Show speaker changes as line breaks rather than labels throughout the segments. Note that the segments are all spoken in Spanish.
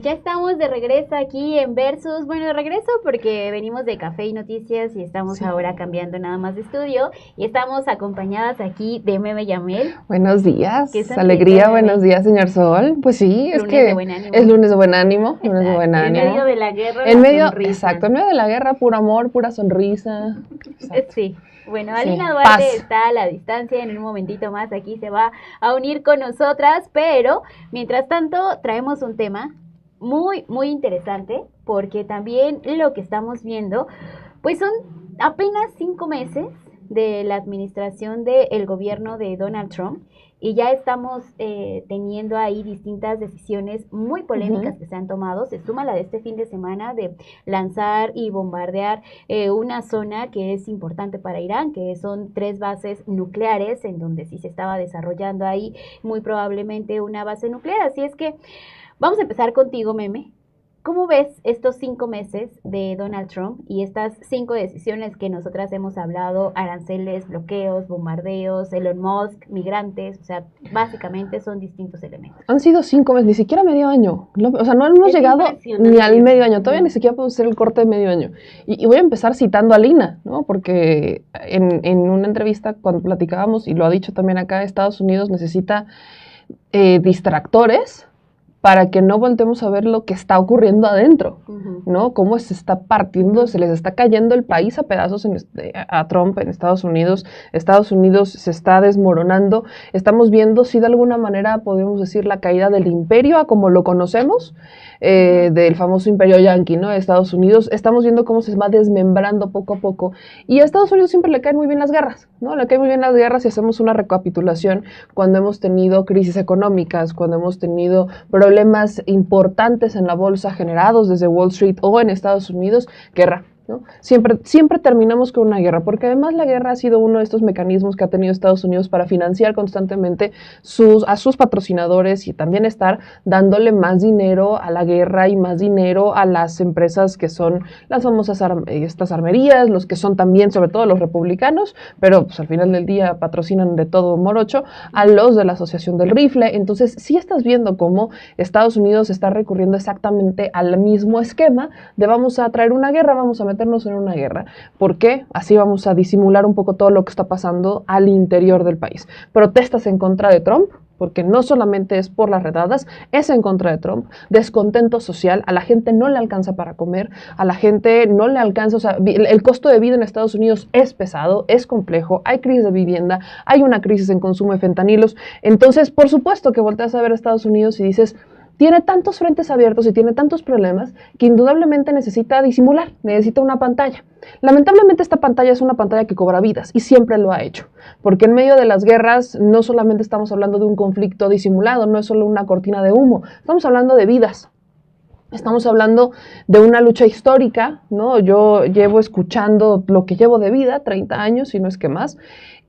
ya estamos de regreso aquí en Versus. Bueno, de regreso porque venimos de Café y Noticias y estamos ahora cambiando nada más de estudio. Y estamos acompañadas aquí de Meme Yamel.
Buenos días, alegría, buenos días, señor Sol. Pues sí, es que es lunes de buen ánimo, lunes de buen ánimo.
En medio de la guerra,
en medio de la guerra, puro amor, pura sonrisa.
Exacto. Sí. Bueno, Alina Duarte está a la distancia, en un momentito más aquí se va a unir con nosotras, pero mientras tanto traemos un tema muy, muy interesante, porque también lo que estamos viendo, pues son apenas 5 meses de la administración del gobierno de Donald Trump, y ya estamos teniendo ahí distintas decisiones muy polémicas que se han tomado. Se suma la de este fin de semana de lanzar y bombardear una zona que es importante para Irán, que son 3 bases nucleares, en donde sí se estaba desarrollando ahí muy probablemente una base nuclear. Así es que vamos a empezar contigo, Meme. ¿Cómo ves estos 5 meses de Donald Trump y estas 5 decisiones que nosotras hemos hablado? Aranceles, bloqueos, bombardeos, Elon Musk, migrantes, o sea, básicamente son distintos elementos.
Han sido 5 meses, ni siquiera medio año. O sea, no hemos llegado ni al medio año, todavía ni siquiera podemos hacer el corte de medio año. Y voy a empezar citando a Lina, ¿no? Porque en una entrevista cuando platicábamos, y lo ha dicho también acá, Estados Unidos necesita distractores para que no voltemos a ver lo que está ocurriendo adentro, ¿no? Cómo se está partiendo, se les está cayendo el país a pedazos a Trump en Estados Unidos se está desmoronando, estamos viendo, si de alguna manera podemos decir, la caída del imperio a como lo conocemos, del famoso imperio yanqui, ¿no? De Estados Unidos, estamos viendo cómo se va desmembrando poco a poco, y a Estados Unidos siempre le caen muy bien las guerras, ¿no? Le caen muy bien las guerras. Si hacemos una recapitulación, cuando hemos tenido crisis económicas, cuando hemos tenido problemas importantes en la bolsa generados desde Wall Street o en Estados Unidos, guerra, ¿no? Siempre terminamos con una guerra, porque además la guerra ha sido uno de estos mecanismos que ha tenido Estados Unidos para financiar constantemente a sus patrocinadores, y también estar dándole más dinero a la guerra y más dinero a las empresas que son las famosas estas armerías, los que son también, sobre todo los republicanos, pero pues al final del día patrocinan de todo morocho, a los de la Asociación del Rifle. Entonces sí estás viendo cómo Estados Unidos está recurriendo exactamente al mismo esquema de vamos a traer una guerra, vamos a meternos en una guerra. ¿Por qué? Así vamos a disimular un poco todo lo que está pasando al interior del país. Protestas en contra de Trump, porque no solamente es por las redadas, es en contra de Trump, descontento social, a la gente no le alcanza para comer, a la gente no le alcanza, o sea, el costo de vida en Estados Unidos es pesado, es complejo, hay crisis de vivienda, hay una crisis en consumo de fentanilos. Entonces, por supuesto que volteas a ver a Estados Unidos y dices, tiene tantos frentes abiertos y tiene tantos problemas que indudablemente necesita disimular, necesita una pantalla. Lamentablemente esta pantalla es una pantalla que cobra vidas, y siempre lo ha hecho, porque en medio de las guerras no solamente estamos hablando de un conflicto disimulado, no es solo una cortina de humo, estamos hablando de vidas. Estamos hablando de una lucha histórica, ¿no? Yo llevo escuchando lo que llevo de vida, 30 años, si no es que más,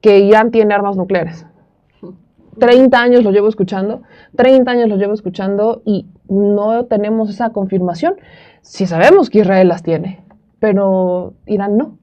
que Irán tiene armas nucleares. 30 años lo llevo escuchando, y no tenemos esa confirmación. Sí sabemos que Israel las tiene, pero Irán no.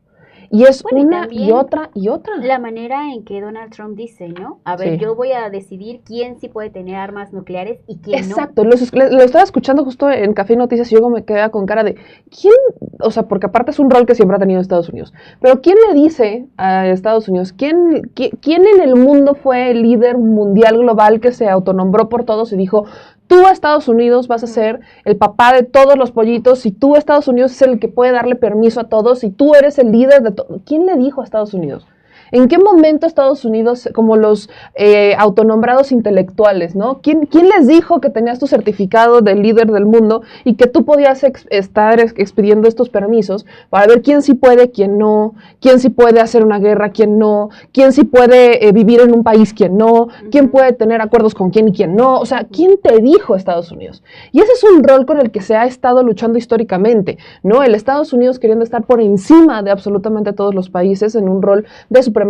Y es una y otra y otra.
La manera en que Donald Trump dice, ¿no? A ver, yo voy a decidir quién sí puede tener armas nucleares y quién no.
Exacto, lo estaba escuchando justo en Café y Noticias y yo me quedé con cara de, ¿quién? O sea, porque aparte es un rol que siempre ha tenido Estados Unidos. Pero ¿quién le dice a Estados Unidos? ¿Quién en el mundo fue el líder mundial global que se autonombró por todos y dijo, tú, Estados Unidos, vas a ser el papá de todos los pollitos, y tú, Estados Unidos, es el que puede darle permiso a todos, y tú eres el líder de todo? ¿Quién le dijo a Estados Unidos? ¿En qué momento Estados Unidos, como los autonombrados intelectuales, ¿no? ¿Quién les dijo que tenías tu certificado de líder del mundo y que tú podías estar expidiendo estos permisos para ver quién sí puede, quién no, quién sí puede hacer una guerra, quién no, quién sí puede vivir en un país, quién no, quién puede tener acuerdos con quién y quién no? O sea, ¿quién te dijo Estados Unidos? Y ese es un rol con el que se ha estado luchando históricamente, ¿no? El Estados Unidos queriendo estar por encima de absolutamente todos los países en un rol de supremacía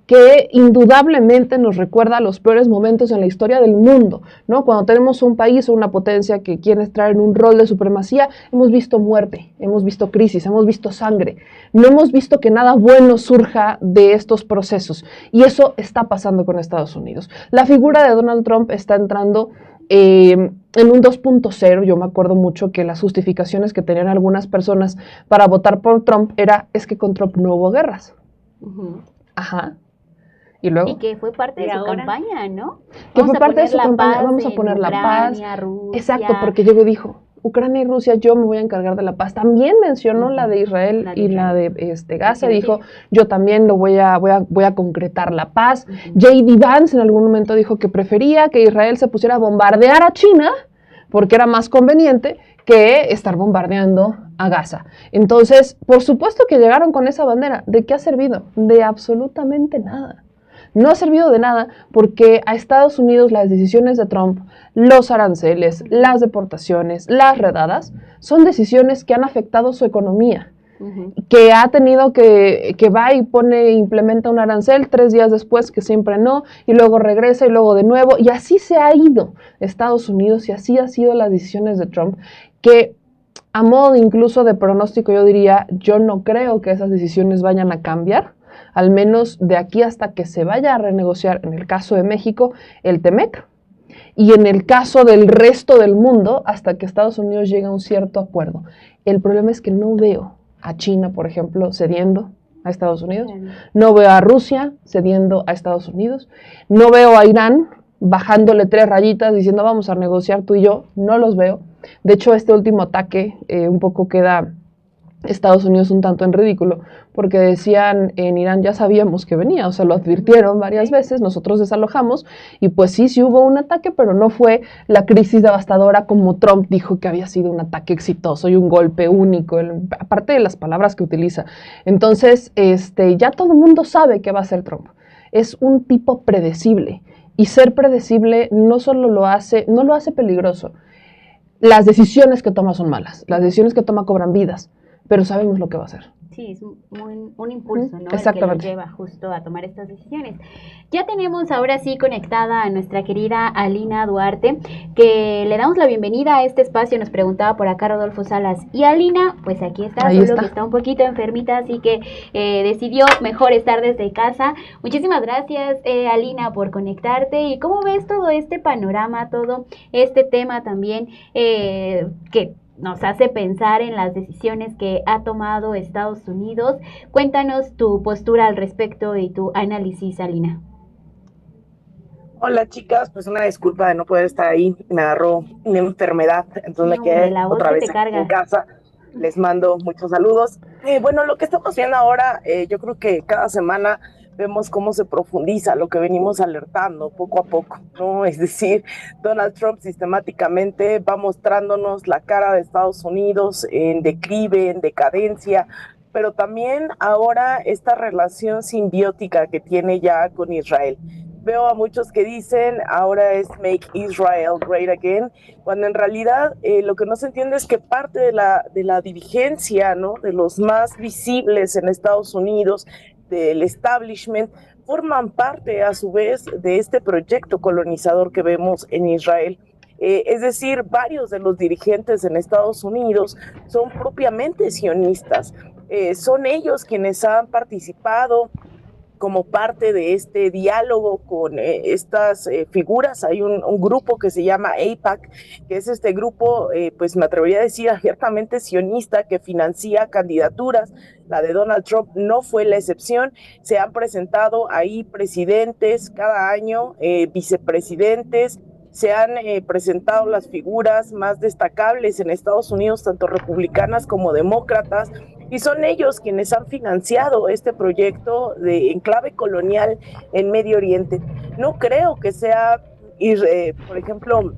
que indudablemente nos recuerda a los peores momentos en la historia del mundo, ¿no? Cuando tenemos un país o una potencia que quiere entrar en un rol de supremacía, hemos visto muerte, hemos visto crisis, hemos visto sangre, no hemos visto que nada bueno surja de estos procesos, y eso está pasando con Estados Unidos. La figura de Donald Trump está entrando en un 2.0, yo me acuerdo mucho que las justificaciones que tenían algunas personas para votar por Trump es que con Trump no hubo guerras. Ajá. ¿Y luego?
Y que fue parte de su campaña, ¿no?
Que fue parte de su campaña, vamos a poner la paz.
Rusia.
Exacto, porque llegó y dijo, Ucrania y Rusia, yo me voy a encargar de la paz. También mencionó la de Israel la de Gaza, dijo, yo también voy a concretar la paz. J.D. Vance en algún momento dijo que prefería que Israel se pusiera a bombardear a China, porque era más conveniente que estar bombardeando a Gaza. Entonces, por supuesto que llegaron con esa bandera. ¿De qué ha servido? De absolutamente nada. No ha servido de nada porque a Estados Unidos las decisiones de Trump, los aranceles, las deportaciones, las redadas, son decisiones que han afectado su economía. Que ha tenido que va y implementa un arancel 3 días después, que siempre no, y luego regresa y luego de nuevo, y así se ha ido Estados Unidos y así han sido las decisiones de Trump, que a modo incluso de pronóstico yo diría, yo no creo que esas decisiones vayan a cambiar, al menos de aquí hasta que se vaya a renegociar, en el caso de México, el TEMEC, y en el caso del resto del mundo, hasta que Estados Unidos llegue a un cierto acuerdo. El problema es que no veo a China, por ejemplo, cediendo a Estados Unidos, no veo a Rusia cediendo a Estados Unidos, no veo a Irán bajándole 3 rayitas diciendo vamos a negociar tú y yo, no los veo. De hecho, este último ataque un poco queda Estados Unidos un tanto en ridículo, porque decían en Irán ya sabíamos que venía, o sea, lo advirtieron varias veces, nosotros desalojamos, y pues sí hubo un ataque, pero no fue la crisis devastadora como Trump dijo que había sido un ataque exitoso y un golpe único, aparte de las palabras que utiliza. Entonces, ya todo el mundo sabe que va a ser Trump. Es un tipo predecible, y ser predecible no solo no lo hace peligroso. Las decisiones que toma son malas, las decisiones que toma cobran vidas, pero sabemos lo que va a hacer.
Sí, es un impulso, ¿no?
Exactamente.
El que lo lleva justo a tomar estas decisiones. Ya tenemos ahora sí conectada a nuestra querida Alina Duarte, que le damos la bienvenida a este espacio. Nos preguntaba por acá Rodolfo Salas. Y Alina, pues aquí está,
ahí
solo
está.
Que está un poquito enfermita, así que decidió mejor estar desde casa. Muchísimas gracias, Alina, por conectarte. ¿Y cómo ves todo este panorama, todo este tema también que nos hace pensar en las decisiones que ha tomado Estados Unidos? Cuéntanos tu postura al respecto y tu análisis, Alina.
Hola chicas, pues una disculpa de no poder estar ahí, me agarró una enfermedad, entonces me quedé otra vez en casa. Les mando muchos saludos. Bueno, lo que estamos viendo ahora, yo creo que cada semana vemos cómo se profundiza lo que venimos alertando poco a poco, ¿no? Es decir, Donald Trump sistemáticamente va mostrándonos la cara de Estados Unidos en declive, en decadencia, pero también ahora esta relación simbiótica que tiene ya con Israel. Veo a muchos que dicen ahora es Make Israel Great Again, cuando en realidad lo que no se entiende es que parte de la dirigencia, ¿no?, de los más visibles en Estados Unidos, del establishment, forman parte a su vez de este proyecto colonizador que vemos en Israel. Es decir, varios de los dirigentes en Estados Unidos son propiamente sionistas, son ellos quienes han participado como parte de este diálogo con estas figuras. Hay un grupo que se llama AIPAC, que es este grupo, pues me atrevería a decir abiertamente sionista, que financia candidaturas. La de Donald Trump no fue la excepción. Se han presentado ahí presidentes cada año, vicepresidentes. Se han presentado las figuras más destacables en Estados Unidos, tanto republicanas como demócratas, y son ellos quienes han financiado este proyecto de enclave colonial en Medio Oriente. No creo que sea, por ejemplo,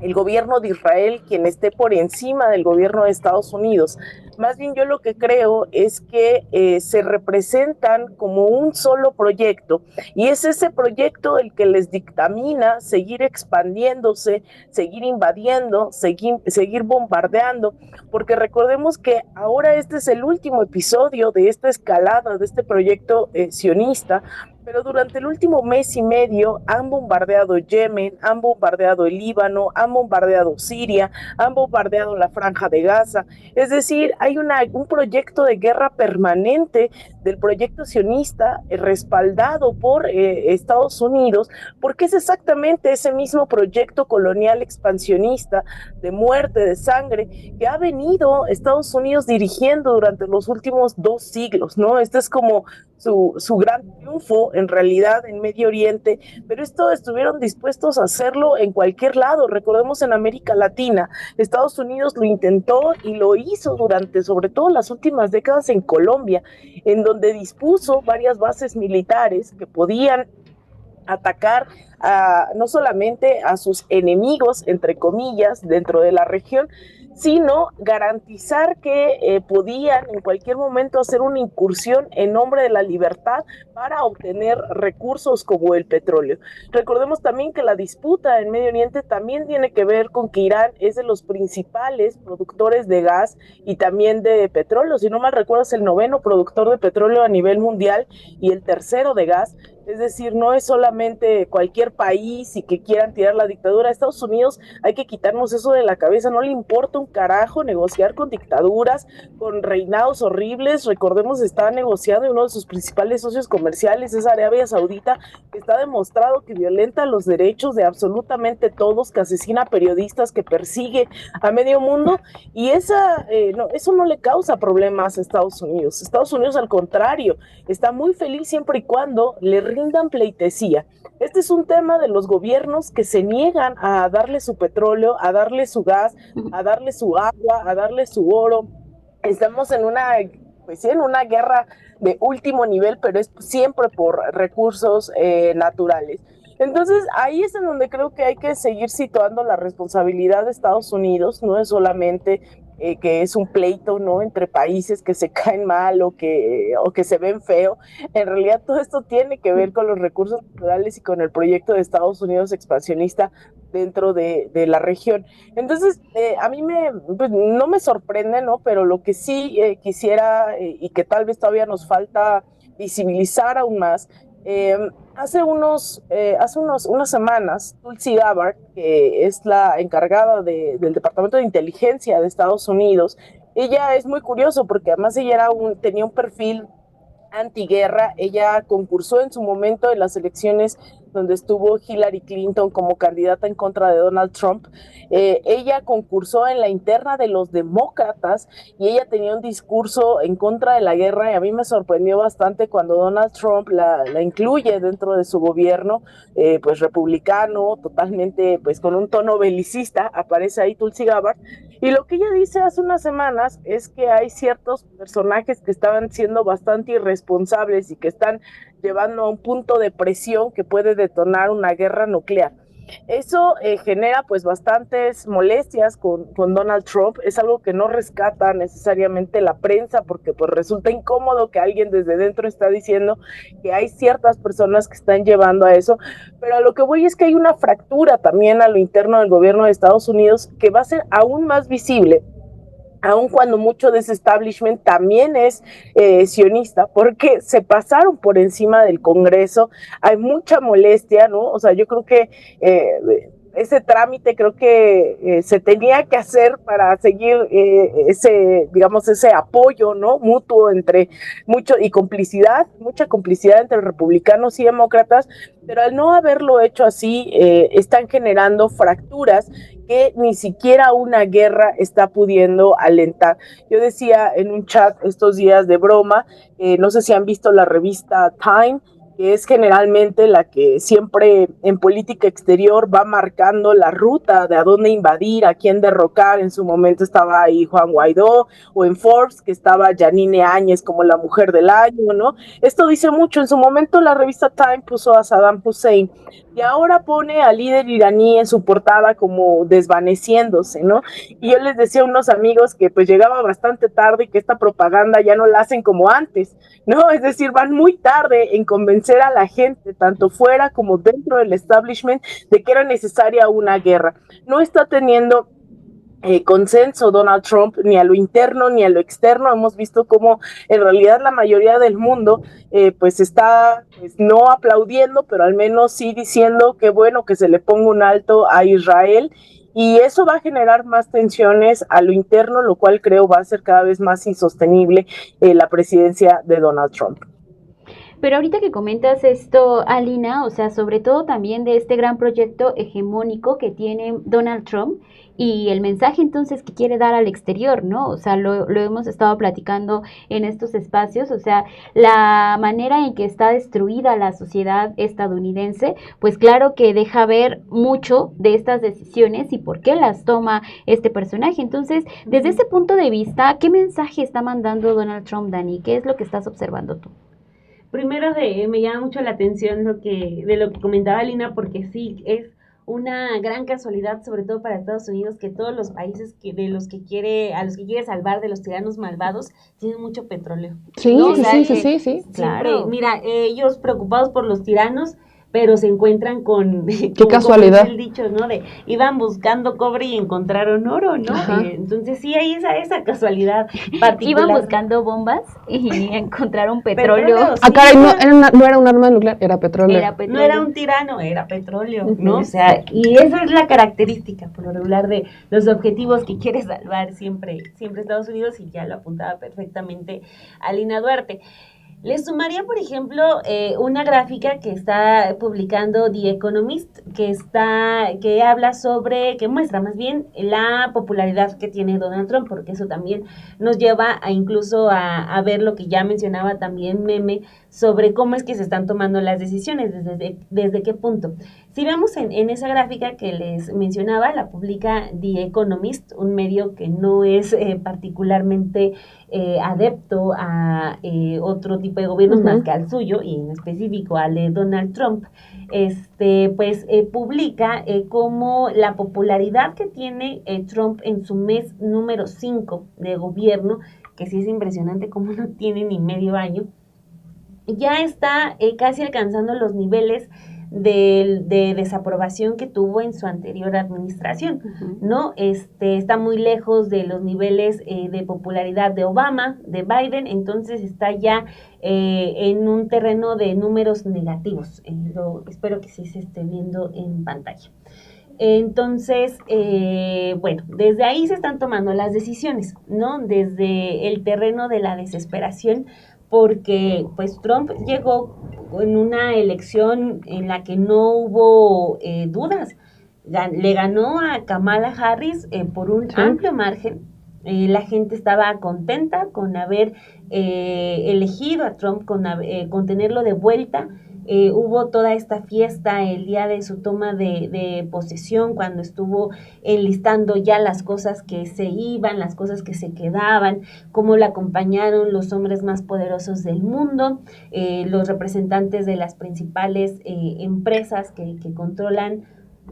el gobierno de Israel quien esté por encima del gobierno de Estados Unidos. Más bien yo lo que creo es que se representan como un solo proyecto, y es ese proyecto el que les dictamina seguir expandiéndose, seguir invadiendo, seguir bombardeando, porque recordemos que ahora este es el último episodio de esta escalada, de este proyecto sionista, pero durante el último mes y medio han bombardeado Yemen, han bombardeado el Líbano, han bombardeado Siria, han bombardeado la Franja de Gaza. Es decir, hay un proyecto de guerra permanente del proyecto sionista respaldado por Estados Unidos, porque es exactamente ese mismo proyecto colonial expansionista de muerte, de sangre, que ha venido Estados Unidos dirigiendo durante los últimos 2 siglos, ¿no? Este es como su gran triunfo en realidad en Medio Oriente, pero esto estuvieron dispuestos a hacerlo en cualquier lado. Recordemos en América Latina, Estados Unidos lo intentó y lo hizo durante sobre todo las últimas décadas en Colombia, en donde dispuso varias bases militares que podían atacar no solamente a sus enemigos, entre comillas, dentro de la región, sino garantizar que podían en cualquier momento hacer una incursión en nombre de la libertad para obtener recursos como el petróleo. Recordemos también que la disputa en Medio Oriente también tiene que ver con que Irán es de los principales productores de gas y también de petróleo. Si no mal recuerdo, es el 9º productor de petróleo a nivel mundial y el 3º de gas. Es decir, no es solamente cualquier país y que quieran tirar la dictadura. A Estados Unidos hay que quitarnos eso de la cabeza. No le importa un carajo negociar con dictaduras, con reinados horribles. Recordemos, está negociando uno de sus principales socios comerciales, es Arabia Saudita, que está demostrado que violenta los derechos de absolutamente todos, que asesina periodistas, que persigue a medio mundo. Y eso no le causa problemas a Estados Unidos. Estados Unidos, al contrario, está muy feliz siempre y cuando le rindan pleitesía. Este es un tema de los gobiernos que se niegan a darle su petróleo, a darle su gas, a darle su agua, a darle su oro. Estamos en una guerra de último nivel, pero es siempre por recursos naturales. Entonces, ahí es en donde creo que hay que seguir situando la responsabilidad de Estados Unidos. No es solamente que es un pleito, ¿no?, entre países que se caen mal o que se ven feo. En realidad todo esto tiene que ver con los recursos naturales y con el proyecto de Estados Unidos expansionista dentro de la región. Entonces, a mí pues, no me sorprende, ¿no?, pero lo que sí quisiera y que tal vez todavía nos falta visibilizar aún más, hace unas semanas, Tulsi Gabbard, que es la encargada del Departamento de Inteligencia de Estados Unidos, ella es muy curioso porque además ella tenía un perfil antiguerra. Ella concursó en su momento en las elecciones donde estuvo Hillary Clinton como candidata en contra de Donald Trump. Ella concursó en la interna de los demócratas y ella tenía un discurso en contra de la guerra, y a mí me sorprendió bastante cuando Donald Trump la incluye dentro de su gobierno, pues republicano, totalmente pues con un tono belicista. Aparece ahí Tulsi Gabbard, y lo que ella dice hace unas semanas es que hay ciertos personajes que estaban siendo bastante irresponsables y que están llevando a un punto de presión que puede detonar una guerra nuclear. Eso genera pues bastantes molestias con Donald Trump. Es algo que no rescata necesariamente la prensa, porque pues resulta incómodo que alguien desde dentro está diciendo que hay ciertas personas que están llevando a eso, pero a lo que voy es que hay una fractura también a lo interno del gobierno de Estados Unidos que va a ser aún más visible, aun cuando mucho de ese establishment también es sionista, porque se pasaron por encima del Congreso. Hay mucha molestia, ¿no? O sea, yo creo que ese trámite creo que se tenía que hacer para seguir ese apoyo, ¿no?, mutuo entre mucha complicidad entre republicanos y demócratas, pero al no haberlo hecho así, están generando fracturas que ni siquiera una guerra está pudiendo alentar. Yo decía en un chat estos días de broma, no sé si han visto la revista Time, que es generalmente la que siempre en política exterior va marcando la ruta de a dónde invadir, a quién derrocar. En su momento estaba ahí Juan Guaidó, o en Forbes, que estaba Yanine Áñez como la mujer del año, ¿no? Esto dice mucho. En su momento la revista Time puso a Saddam Hussein, y ahora pone al líder iraní en su portada como desvaneciéndose, ¿no? Y yo les decía a unos amigos que pues llegaba bastante tarde y que esta propaganda ya no la hacen como antes, ¿no? Es decir, van muy tarde en convencer a la gente, tanto fuera como dentro del establishment, de que era necesaria una guerra. No está teniendo consenso Donald Trump, ni a lo interno ni a lo externo. Hemos visto cómo en realidad la mayoría del mundo pues está pues, no aplaudiendo, pero al menos sí diciendo que bueno que se le ponga un alto a Israel, y eso va a generar más tensiones a lo interno, lo cual creo va a ser cada vez más insostenible la presidencia de Donald Trump.
Pero ahorita que comentas esto, Alina, o sea, sobre todo también de este gran proyecto hegemónico que tiene Donald Trump y el mensaje entonces que quiere dar al exterior, ¿no? O sea, lo hemos estado platicando en estos espacios, o sea, la manera en que está destruida la sociedad estadounidense, pues claro que deja ver mucho de estas decisiones y por qué las toma este personaje. Entonces, desde ese punto de vista, ¿qué mensaje está mandando Donald Trump, Dani? ¿Qué es lo que estás observando tú?
Primero me llama mucho la atención de lo que comentaba Lina, porque sí, es una gran casualidad, sobre todo para Estados Unidos, que todos los países a los que quiere salvar de los tiranos malvados tienen mucho petróleo.
Sí, ¿no? Sí.
Claro. Mira, ellos preocupados por los tiranos, pero se encuentran con...
Qué casualidad.
Como el dicho, ¿no? Iban buscando cobre y encontraron oro, ¿no? Entonces sí hay esa casualidad particular.
Iban buscando bombas y encontraron petróleo.
Sí. Caray, no era un arma nuclear, era petróleo.
No era un tirano, era petróleo, ¿no? O sea, y esa es la característica, por lo regular, de los objetivos que quiere salvar siempre Estados Unidos, y ya lo apuntaba perfectamente Alina Duarte. Le sumaría, por ejemplo, una gráfica que está publicando The Economist, que muestra más bien la popularidad que tiene Donald Trump, porque eso también nos lleva incluso a ver lo que ya mencionaba también Meme, sobre cómo es que se están tomando las decisiones, desde qué punto. Si vemos en esa gráfica que les mencionaba, la publica The Economist, un medio que no es particularmente adepto a otro tipo de gobiernos más que al suyo, y en específico al de Donald Trump, publica cómo la popularidad que tiene Trump en su mes número 5 de gobierno, que sí es impresionante cómo no tiene ni medio año, ya está casi alcanzando los niveles de desaprobación que tuvo en su anterior administración, ¿no? Está muy lejos de los niveles de popularidad de Obama, de Biden, entonces está ya en un terreno de números negativos. Espero que sí se esté viendo en pantalla. Entonces, desde ahí se están tomando las decisiones, ¿no? Desde el terreno de la desesperación, porque pues Trump llegó en una elección en la que no hubo dudas. Le ganó a Kamala Harris por un amplio margen. La gente estaba contenta con haber elegido a Trump, con tenerlo de vuelta. Hubo toda esta fiesta el día de su toma de posesión, cuando estuvo enlistando ya las cosas que se iban, las cosas que se quedaban, cómo la acompañaron los hombres más poderosos del mundo, los representantes de las principales empresas que controlan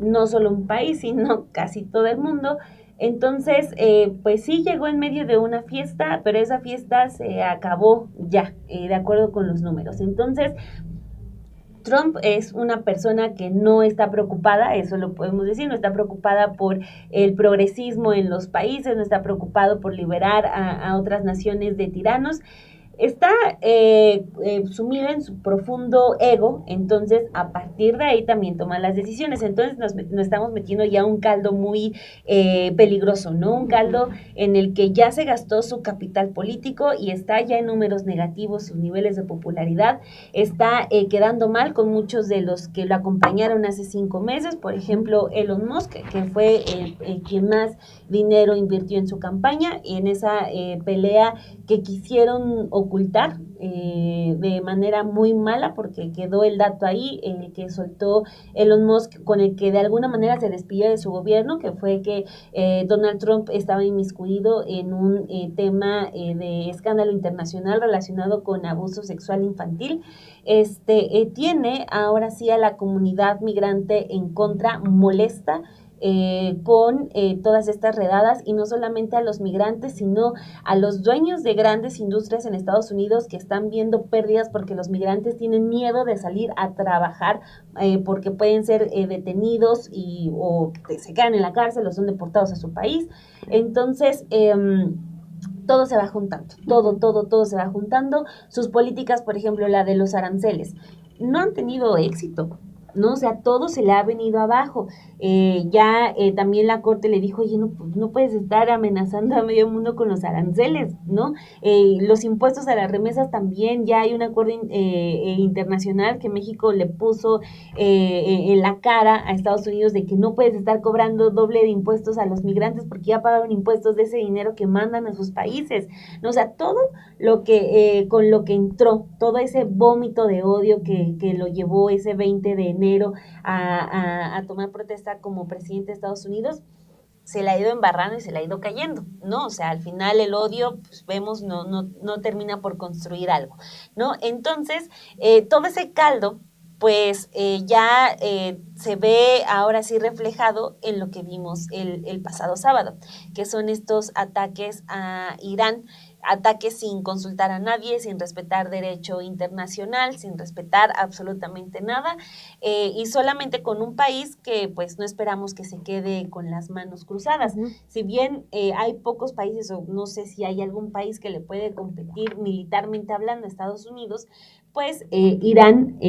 no solo un país, sino casi todo el mundo. Entonces, pues sí llegó en medio de una fiesta, pero esa fiesta se acabó ya, de acuerdo con los números. Entonces, Trump es una persona que no está preocupada, eso lo podemos decir, no está preocupada por el progresismo en los países, no está preocupado por liberar a otras naciones de tiranos. Está sumido en su profundo ego, entonces a partir de ahí también toma las decisiones. Entonces nos estamos metiendo ya un caldo muy peligroso, ¿no? Un caldo en el que ya se gastó su capital político y está ya en números negativos sus niveles de popularidad. Está quedando mal con muchos de los que lo acompañaron hace 5 meses, por ejemplo Elon Musk, que fue quien más dinero invirtió en su campaña, y en esa pelea que quisieron ocultar de manera muy mala, porque quedó el dato ahí, que soltó Elon Musk, con el que de alguna manera se despidió de su gobierno, que fue que Donald Trump estaba inmiscuido en un tema de escándalo internacional relacionado con abuso sexual infantil. Tiene ahora sí a la comunidad migrante en contra, molesta. con todas estas redadas, y no solamente a los migrantes, sino a los dueños de grandes industrias en Estados Unidos que están viendo pérdidas porque los migrantes tienen miedo de salir a trabajar porque pueden ser detenidos o se quedan en la cárcel o son deportados a su país. Entonces, todo se va juntando, todo se va juntando. Sus políticas, por ejemplo, la de los aranceles, no han tenido éxito, ¿no? O sea, todo se le ha venido abajo. También la Corte le dijo, oye, no puedes estar amenazando a medio mundo con los aranceles, ¿no? Los impuestos a las remesas también, ya hay un acuerdo internacional que México le puso en la cara a Estados Unidos de que no puedes estar cobrando doble de impuestos a los migrantes porque ya pagaron impuestos de ese dinero que mandan a sus países, ¿no? O sea, todo lo que con lo que entró, todo ese vómito de odio que lo llevó ese 20 de enero a tomar protesta como presidente de Estados Unidos, se la ha ido embarrando y se la ha ido cayendo, ¿no? O sea, al final el odio, pues vemos, no termina por construir algo, ¿no? Entonces, todo ese caldo, pues ya se ve ahora sí reflejado en lo que vimos el pasado sábado, que son estos ataques a Irán, ataques sin consultar a nadie, sin respetar derecho internacional, sin respetar absolutamente nada, y solamente con un país que pues no esperamos que se quede con las manos cruzadas. Uh-huh. Si bien hay pocos países, o no sé si hay algún país que le puede competir militarmente hablando a Estados Unidos, pues Irán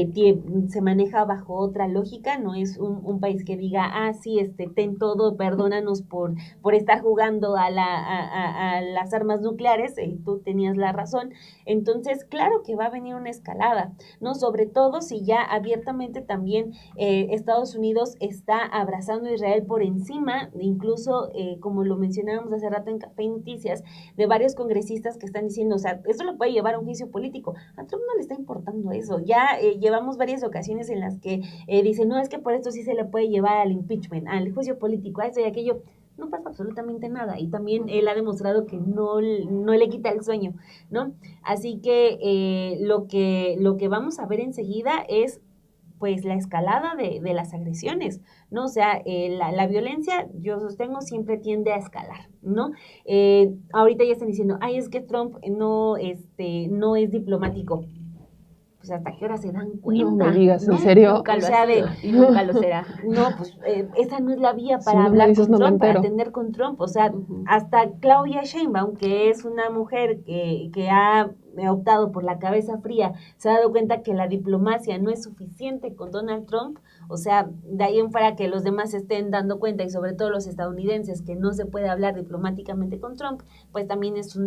se maneja bajo otra lógica, no es un país que diga, sí, ten todo, perdónanos por estar jugando a las armas nucleares, tú tenías la razón. Entonces, claro que va a venir una escalada, ¿no? Sobre todo si ya abiertamente también Estados Unidos está abrazando a Israel por encima, incluso, como lo mencionábamos hace rato en Café y Noticias, de varios congresistas que están diciendo, o sea, eso lo puede llevar a un juicio político. A Trump no le está importando eso. Ya llevamos varias ocasiones en las que dicen, no, es que por esto sí se le puede llevar al impeachment, al juicio político, a eso y aquello. No pasa absolutamente nada, y también él ha demostrado que no le quita el sueño, ¿no? Así que lo que vamos a ver enseguida es pues la escalada de las agresiones, ¿no? O sea, la violencia, yo sostengo, siempre tiende a escalar, ¿no? Ahorita ya están diciendo, es que Trump no es diplomático. Pues hasta qué hora se dan cuenta.
No me digas, ¿en serio?
Nunca lo y nunca lo será.
No, pues esa no es la vía para hablar con Trump, para atender con Trump. O sea, hasta Claudia Sheinbaum, que es una mujer que ha optado por la cabeza fría, se ha dado cuenta que la diplomacia no es suficiente con Donald Trump. O sea, de ahí en fuera que los demás se estén dando cuenta, y sobre todo los estadounidenses, que no se puede hablar diplomáticamente con Trump, pues también es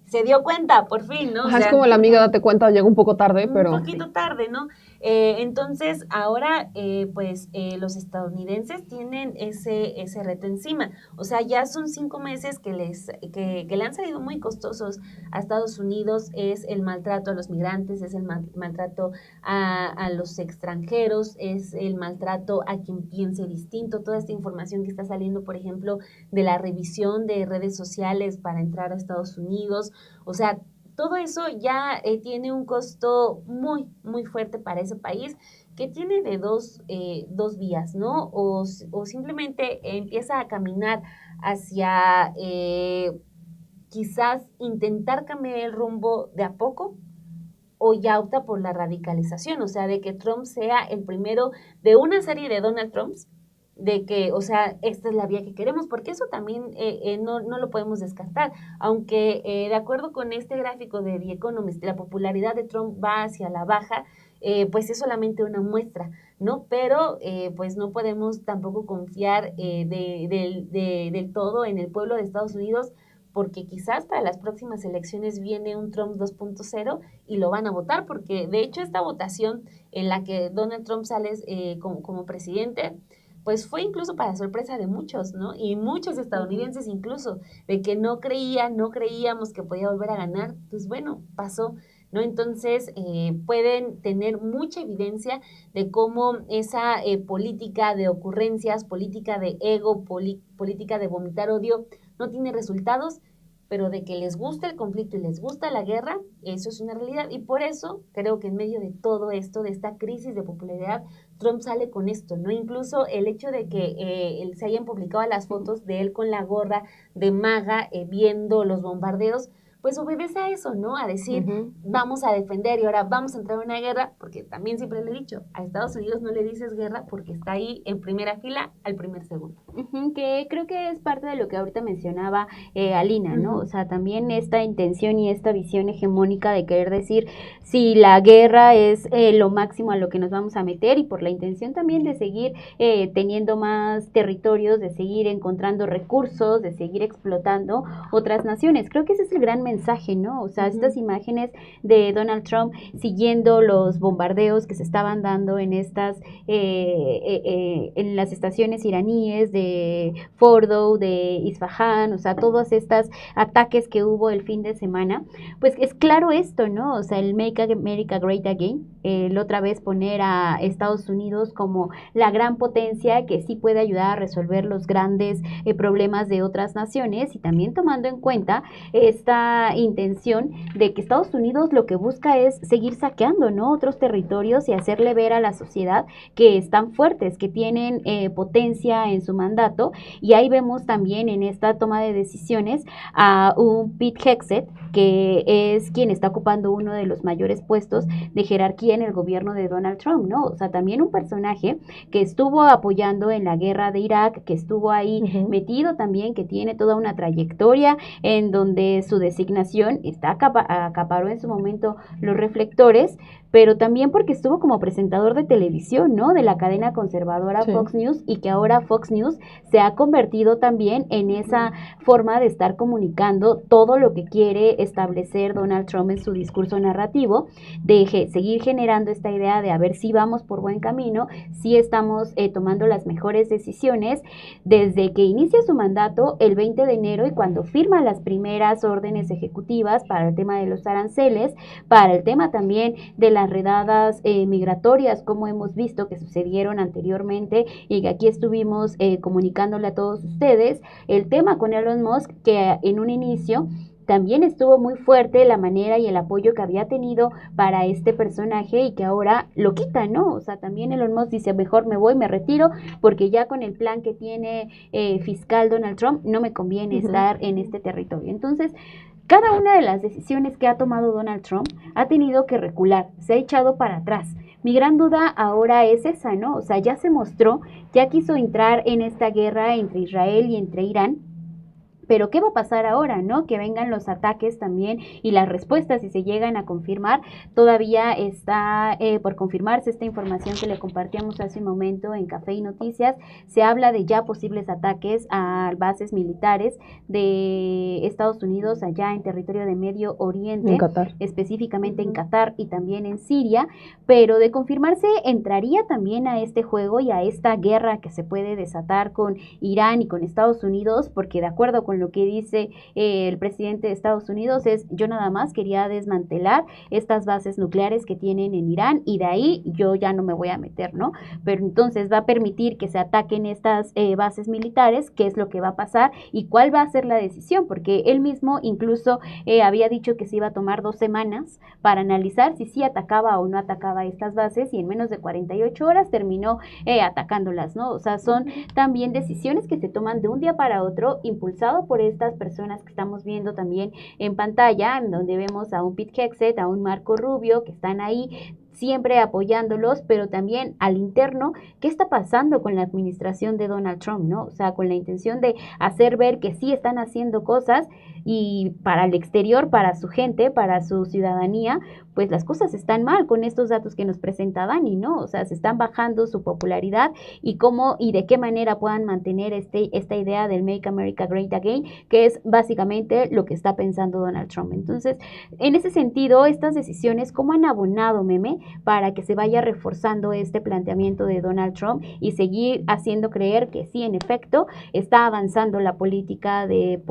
se dio cuenta, por fin, ¿no?
O sea, es como la amiga date cuenta, llega un poco tarde, pero...
Un poquito tarde, ¿no? Entonces, ahora, los estadounidenses tienen ese reto encima. O sea, ya son 5 meses que le han salido muy costosos a Estados Unidos. Es el maltrato a los migrantes, es el maltrato a los extranjeros, es el maltrato a quien piense distinto. Toda esta información que está saliendo, por ejemplo, de la revisión de redes sociales para entrar a Estados Unidos. O sea, todo eso ya tiene un costo muy, muy fuerte para ese país, que tiene de dos vías, ¿no? O simplemente empieza a caminar hacia quizás intentar cambiar el rumbo de a poco, o ya opta por la radicalización, o sea, de que Trump sea el primero de una serie de Donald Trumps, de que, o sea, esta es la vía que queremos, porque eso también no lo podemos descartar, aunque de acuerdo con este gráfico de The Economist, la popularidad de Trump va hacia la baja, pues es solamente una muestra, ¿no? Pero pues no podemos tampoco confiar del todo en el pueblo de Estados Unidos, porque quizás para las próximas elecciones viene un Trump 2.0 y lo van a votar, porque de hecho esta votación en la que Donald Trump sale como presidente, pues fue incluso para sorpresa de muchos, ¿no? Y muchos estadounidenses incluso, de que no creíamos que podía volver a ganar, pues bueno, pasó, ¿no? Entonces pueden tener mucha evidencia de cómo esa política de ocurrencias, política de ego, política de vomitar odio, no tiene resultados, pero de que les gusta el conflicto y les gusta la guerra, eso es una realidad. Y por eso creo que en medio de todo esto, de esta crisis de popularidad, Trump sale con esto, ¿no? Incluso el hecho de que se hayan publicado las fotos de él con la gorra de MAGA viendo los bombardeos, pues obedece a eso, ¿no? A decir, vamos a defender y ahora vamos a entrar en una guerra, porque también siempre le he dicho, a Estados Unidos no le dices guerra porque está ahí en primera fila al primer segundo.
Que creo que es parte de lo que ahorita mencionaba Alina, ¿no? O sea, también esta intención y esta visión hegemónica de querer decir si la guerra es lo máximo a lo que nos vamos a meter, y por la intención también de seguir teniendo más territorios, de seguir encontrando recursos, de seguir explotando otras naciones. Creo que ese es el gran mensaje, ¿no? O sea, estas imágenes de Donald Trump siguiendo los bombardeos que se estaban dando en estas en las estaciones iraníes de Fordow, de Isfahan, o sea, todos estos ataques que hubo el fin de semana, pues es claro esto, ¿no? O sea, el Make America Great Again, el otra vez poner a Estados Unidos como la gran potencia que sí puede ayudar a resolver los grandes problemas de otras naciones, y también tomando en cuenta esta intención de que Estados Unidos lo que busca es seguir saqueando, ¿no?, otros territorios y hacerle ver a la sociedad que están fuertes, que tienen potencia en su mandato. Y ahí vemos también en esta toma de decisiones a un Pete Hegseth, que es quien está ocupando uno de los mayores puestos de jerarquía en el gobierno de Donald Trump, ¿no? O sea, también un personaje que estuvo apoyando en la guerra de Irak, que estuvo ahí metido también, que tiene toda una trayectoria en donde su designación acaparó en su momento los reflectores, pero también porque estuvo como presentador de televisión, ¿no?, de la cadena conservadora Fox News, y que ahora Fox News se ha convertido también en esa forma de estar comunicando todo lo que quiere establecer Donald Trump en su discurso narrativo, de seguir generando esta idea de a ver si vamos por buen camino, si estamos tomando las mejores decisiones, desde que inicia su mandato el 20 de enero y cuando firma las primeras órdenes ejecutivas para el tema de los aranceles, para el tema también de las redadas migratorias, como hemos visto que sucedieron anteriormente y que aquí estuvimos comunicándole a todos ustedes, el tema con Elon Musk, que en un inicio también estuvo muy fuerte la manera y el apoyo que había tenido para este personaje y que ahora lo quita, ¿no? O sea, también Elon Musk dice, mejor me voy, me retiro, porque ya con el plan que tiene fiscal Donald Trump no me conviene estar en este territorio. Entonces, cada una de las decisiones que ha tomado Donald Trump ha tenido que recular, se ha echado para atrás. Mi gran duda ahora es esa, ¿no? O sea, ya se mostró, ya quiso entrar en esta guerra entre Israel y entre Irán, pero ¿qué va a pasar ahora, no? Que vengan los ataques también y las respuestas, si se llegan a confirmar. Todavía está por confirmarse esta información que le compartíamos hace un momento en Café y Noticias. Se habla de ya posibles ataques a bases militares de Estados Unidos allá en territorio de Medio Oriente,
en Qatar,
específicamente en Qatar y también en Siria, pero de confirmarse entraría también a este juego y a esta guerra que se puede desatar con Irán y con Estados Unidos, porque de acuerdo con lo que dice el presidente de Estados Unidos es, yo nada más quería desmantelar estas bases nucleares que tienen en Irán y de ahí yo ya no me voy a meter, ¿no? Pero entonces va a permitir que se ataquen estas bases militares, qué es lo que va a pasar y cuál va a ser la decisión, porque él mismo incluso había dicho que se iba a tomar 2 semanas para analizar si sí atacaba o no atacaba estas bases, y en menos de 48 horas terminó atacándolas, ¿no? O sea, son también decisiones que se toman de un día para otro, impulsado por estas personas que estamos viendo también en pantalla, en donde vemos a un Pete Hegseth, a un Marco Rubio, que están ahí siempre apoyándolos, pero también al interno, ¿qué está pasando con la administración de Donald Trump, no? O sea, con la intención de hacer ver que sí están haciendo cosas y para el exterior, para su gente, para su ciudadanía, pues las cosas están mal con estos datos que nos presenta Dani, ¿no? O sea, se están bajando su popularidad y cómo y de qué manera puedan mantener esta idea del Make America Great Again, que es básicamente lo que está pensando Donald Trump. Entonces, en ese sentido, estas decisiones, ¿cómo han abonado, Meme, para que se vaya reforzando este planteamiento de Donald Trump y seguir haciendo creer que sí, en efecto, está avanzando la política de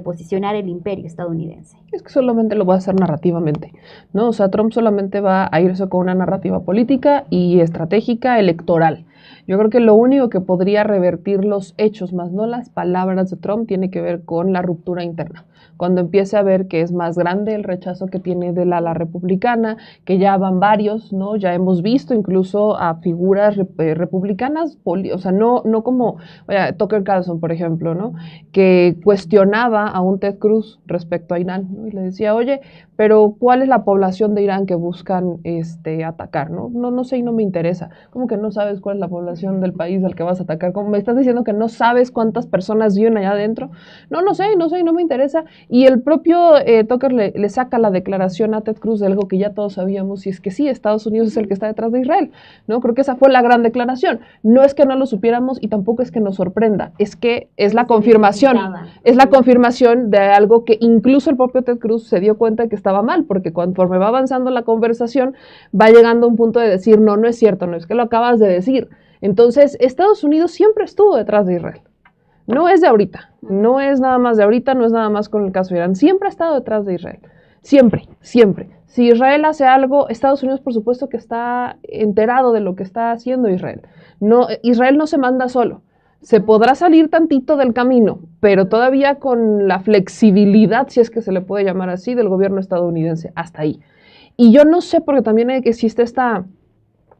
posicionar el imperio estadounidense?
Es que solamente lo va a hacer narrativamente, ¿no? O sea, Trump solamente va a irse con una narrativa política y estratégica electoral. Yo creo que lo único que podría revertir los hechos, más no las palabras de Trump, tiene que ver con la ruptura interna. Cuando empiece a ver que es más grande el rechazo que tiene del ala republicana, que ya van varios, ¿no? Ya hemos visto incluso a figuras republicanas, o sea, no como Tucker Carlson, por ejemplo, ¿no? Que cuestionaba a un Ted Cruz respecto a Irán, ¿no? Y le decía, oye, pero ¿cuál es la población de Irán que buscan atacar? No sé y no me interesa. ¿Cómo que no sabes cuál es la población del país al que vas a atacar? ¿Cómo me estás diciendo que no sabes cuántas personas viven allá adentro? No sé y no me interesa. Y el propio Tucker le saca la declaración a Ted Cruz de algo que ya todos sabíamos, y es que sí, Estados Unidos es el que está detrás de Israel, ¿no? Creo que esa fue la gran declaración. No es que no lo supiéramos y tampoco es que nos sorprenda, es que es la confirmación. Es la confirmación de algo que incluso el propio Ted Cruz se dio cuenta que estaba mal, porque conforme va avanzando la conversación, va llegando a un punto de decir, no es cierto, no es que lo acabas de decir. Entonces, Estados Unidos siempre estuvo detrás de Israel. No es de ahorita, no es nada más de ahorita, no es nada más con el caso de Irán. Siempre ha estado detrás de Israel. Siempre. Si Israel hace algo, Estados Unidos por supuesto que está enterado de lo que está haciendo Israel. Israel no se manda solo. Se podrá salir tantito del camino, pero todavía con la flexibilidad, si es que se le puede llamar así, del gobierno estadounidense, hasta ahí. Y yo no sé, porque también existe esta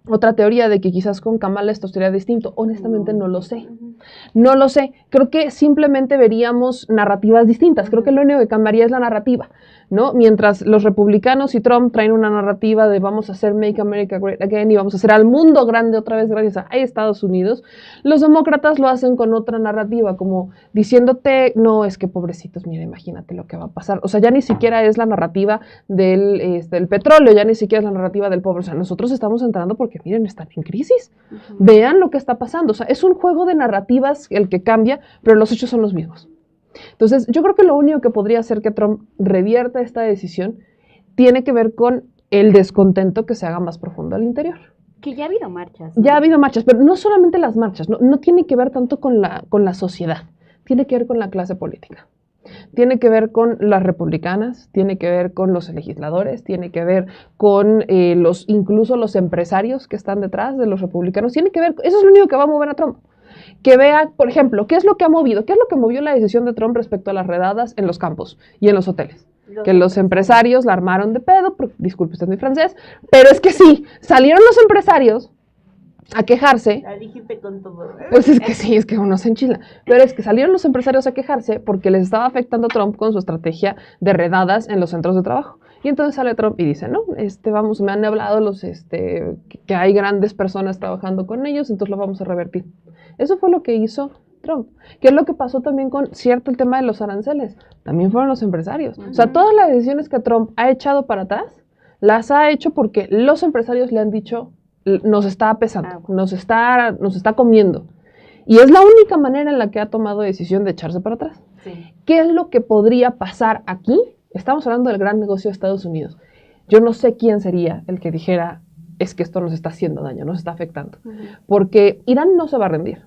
otra teoría de que quizás con Kamala esto sería distinto. Honestamente no lo sé. No lo sé. Creo que simplemente veríamos narrativas distintas. Creo que lo único que cambiaría es la narrativa, ¿no? Mientras los republicanos y Trump traen una narrativa de vamos a hacer Make America Great Again y vamos a hacer al mundo grande otra vez gracias a Estados Unidos, los demócratas lo hacen con otra narrativa, como diciéndote, no, es que pobrecitos, mira, imagínate lo que va a pasar. O sea, ya ni siquiera es la narrativa del petróleo, ya ni siquiera es la narrativa del pobre. O sea, nosotros estamos entrando porque, miren, están en crisis. Vean lo que está pasando. O sea, es un juego de narrativas el que cambia, pero los hechos son los mismos. Entonces, yo creo que lo único que podría hacer que Trump revierta esta decisión tiene que ver con el descontento que se haga más profundo al interior.
Que ya ha habido marchas, ¿no?
Ya ha habido marchas, pero no solamente las marchas, no tiene que ver tanto con la sociedad, tiene que ver con la clase política. Tiene que ver con las republicanas, tiene que ver con los legisladores, tiene que ver con incluso los empresarios que están detrás de los republicanos, tiene que ver, eso es lo único que va a mover a Trump. Que vea, por ejemplo, qué es lo que ha movido, qué es lo que movió la decisión de Trump respecto a las redadas en los campos y en los hoteles. Que los empresarios la armaron de pedo, disculpe usted mi francés, pero es que sí, salieron los empresarios a quejarse.
La dijiste con todo.
Pues es que sí, es que uno se enchila. Pero es que salieron los empresarios a quejarse porque les estaba afectando a Trump con su estrategia de redadas en los centros de trabajo. Y entonces sale Trump y dice, no, me han hablado que hay grandes personas trabajando con ellos, entonces lo vamos a revertir. Eso fue lo que hizo Trump. ¿Qué es lo que pasó también con el tema de los aranceles? También fueron los empresarios. O sea, todas las decisiones que Trump ha echado para atrás, las ha hecho porque los empresarios le han dicho, nos está pesando, nos está comiendo. Y es la única manera en la que ha tomado decisión de echarse para atrás. Sí. ¿Qué es lo que podría pasar aquí? Estamos hablando del gran negocio de Estados Unidos. Yo no sé quién sería el que dijera, es que esto nos está haciendo daño, nos está afectando. Porque Irán no se va a rendir.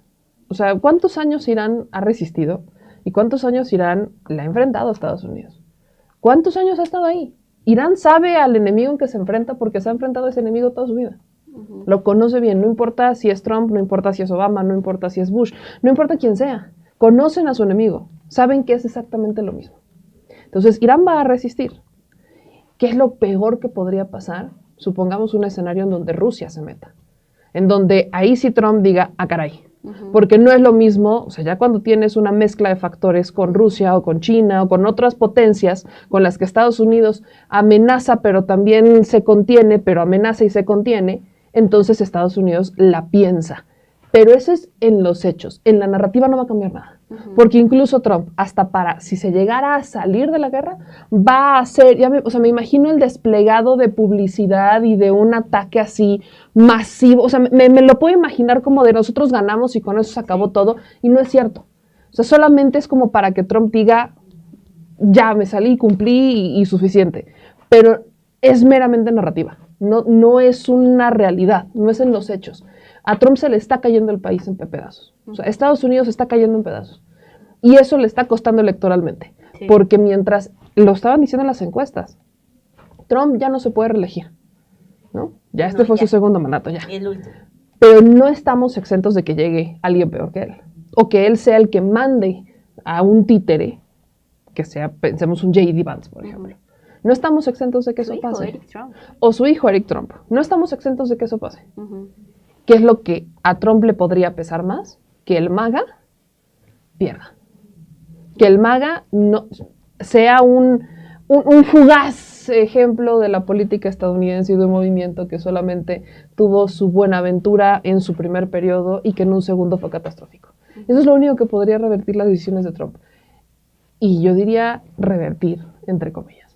O sea, ¿cuántos años Irán ha resistido? ¿Y cuántos años Irán le ha enfrentado a Estados Unidos? ¿Cuántos años ha estado ahí? Irán sabe al enemigo en que se enfrenta porque se ha enfrentado a ese enemigo toda su vida. Lo conoce bien, no importa si es Trump, no importa si es Obama, no importa si es Bush, no importa quién sea. Conocen a su enemigo, saben que es exactamente lo mismo. Entonces, Irán va a resistir. ¿Qué es lo peor que podría pasar? Supongamos un escenario en donde Rusia se meta. En donde ahí sí Trump diga, caray. Porque no es lo mismo, o sea, ya cuando tienes una mezcla de factores con Rusia o con China o con otras potencias con las que Estados Unidos amenaza, pero también se contiene, pero amenaza y se contiene, entonces Estados Unidos la piensa. Pero eso es en los hechos. En la narrativa no va a cambiar nada. Porque incluso Trump, hasta si se llegara a salir de la guerra, va a hacer, me imagino el desplegado de publicidad y de un ataque así masivo. O sea, me lo puedo imaginar como de nosotros ganamos y con eso se acabó todo. Y no es cierto. O sea, solamente es como para que Trump diga, ya me salí, cumplí y suficiente. Pero es meramente narrativa. No es una realidad, no es en los hechos. A Trump se le está cayendo el país en pedazos. O sea, Estados Unidos está cayendo en pedazos. Y eso le está costando electoralmente. Sí. Porque mientras lo estaban diciendo en las encuestas, Trump ya no se puede reelegir, ¿no? Ya fue su segundo mandato, ya.
El último.
pero no estamos exentos de que llegue alguien peor que él, o que él sea el que mande a un títere, que sea, pensemos un J.D. Vance, por ejemplo. No estamos exentos de que eso pase.
Eric Trump.
O su hijo Eric Trump. No estamos exentos de que eso pase. ¿Qué es lo que a Trump le podría pesar más? Que el MAGA pierda. Que el MAGA no sea un fugaz ejemplo de la política estadounidense y de un movimiento que solamente tuvo su buena aventura en su primer periodo y que en un segundo fue catastrófico. Eso es lo único que podría revertir las decisiones de Trump. Y yo diría revertir, entre comillas.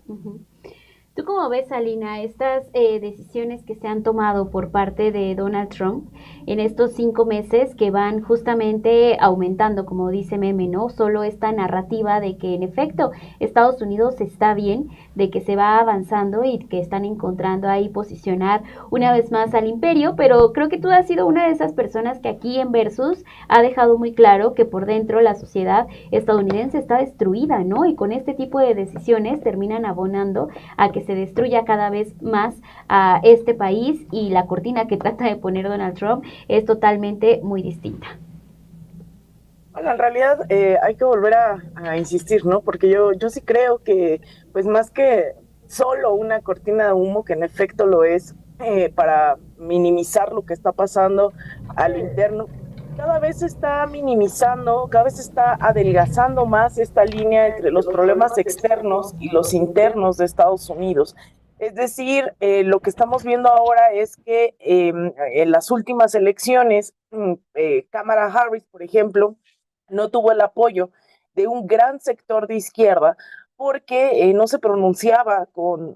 ¿Tú cómo ves, Alina, estas decisiones que se han tomado por parte de Donald Trump en estos 5 meses que van justamente aumentando, como dice Meme, ¿no? Solo esta narrativa de que en efecto Estados Unidos está bien, de que se va avanzando y que están encontrando ahí posicionar una vez más al imperio, pero creo que tú has sido una de esas personas que aquí en Versus ha dejado muy claro que por dentro la sociedad estadounidense está destruida, ¿no? Y con este tipo de decisiones terminan abonando a que se destruya cada vez más a este país, y la cortina que trata de poner Donald Trump es totalmente muy distinta.
Bueno, en realidad hay que volver a insistir, ¿no? Porque yo sí creo que, pues más que solo una cortina de humo, que en efecto lo es, para minimizar lo que está pasando a lo interno, cada vez se está minimizando, cada vez se está adelgazando más esta línea entre los problemas externos y los internos de Estados Unidos. Es decir, lo que estamos viendo ahora es que en las últimas elecciones, Kamala Harris, por ejemplo, no tuvo el apoyo de un gran sector de izquierda porque no se pronunciaba con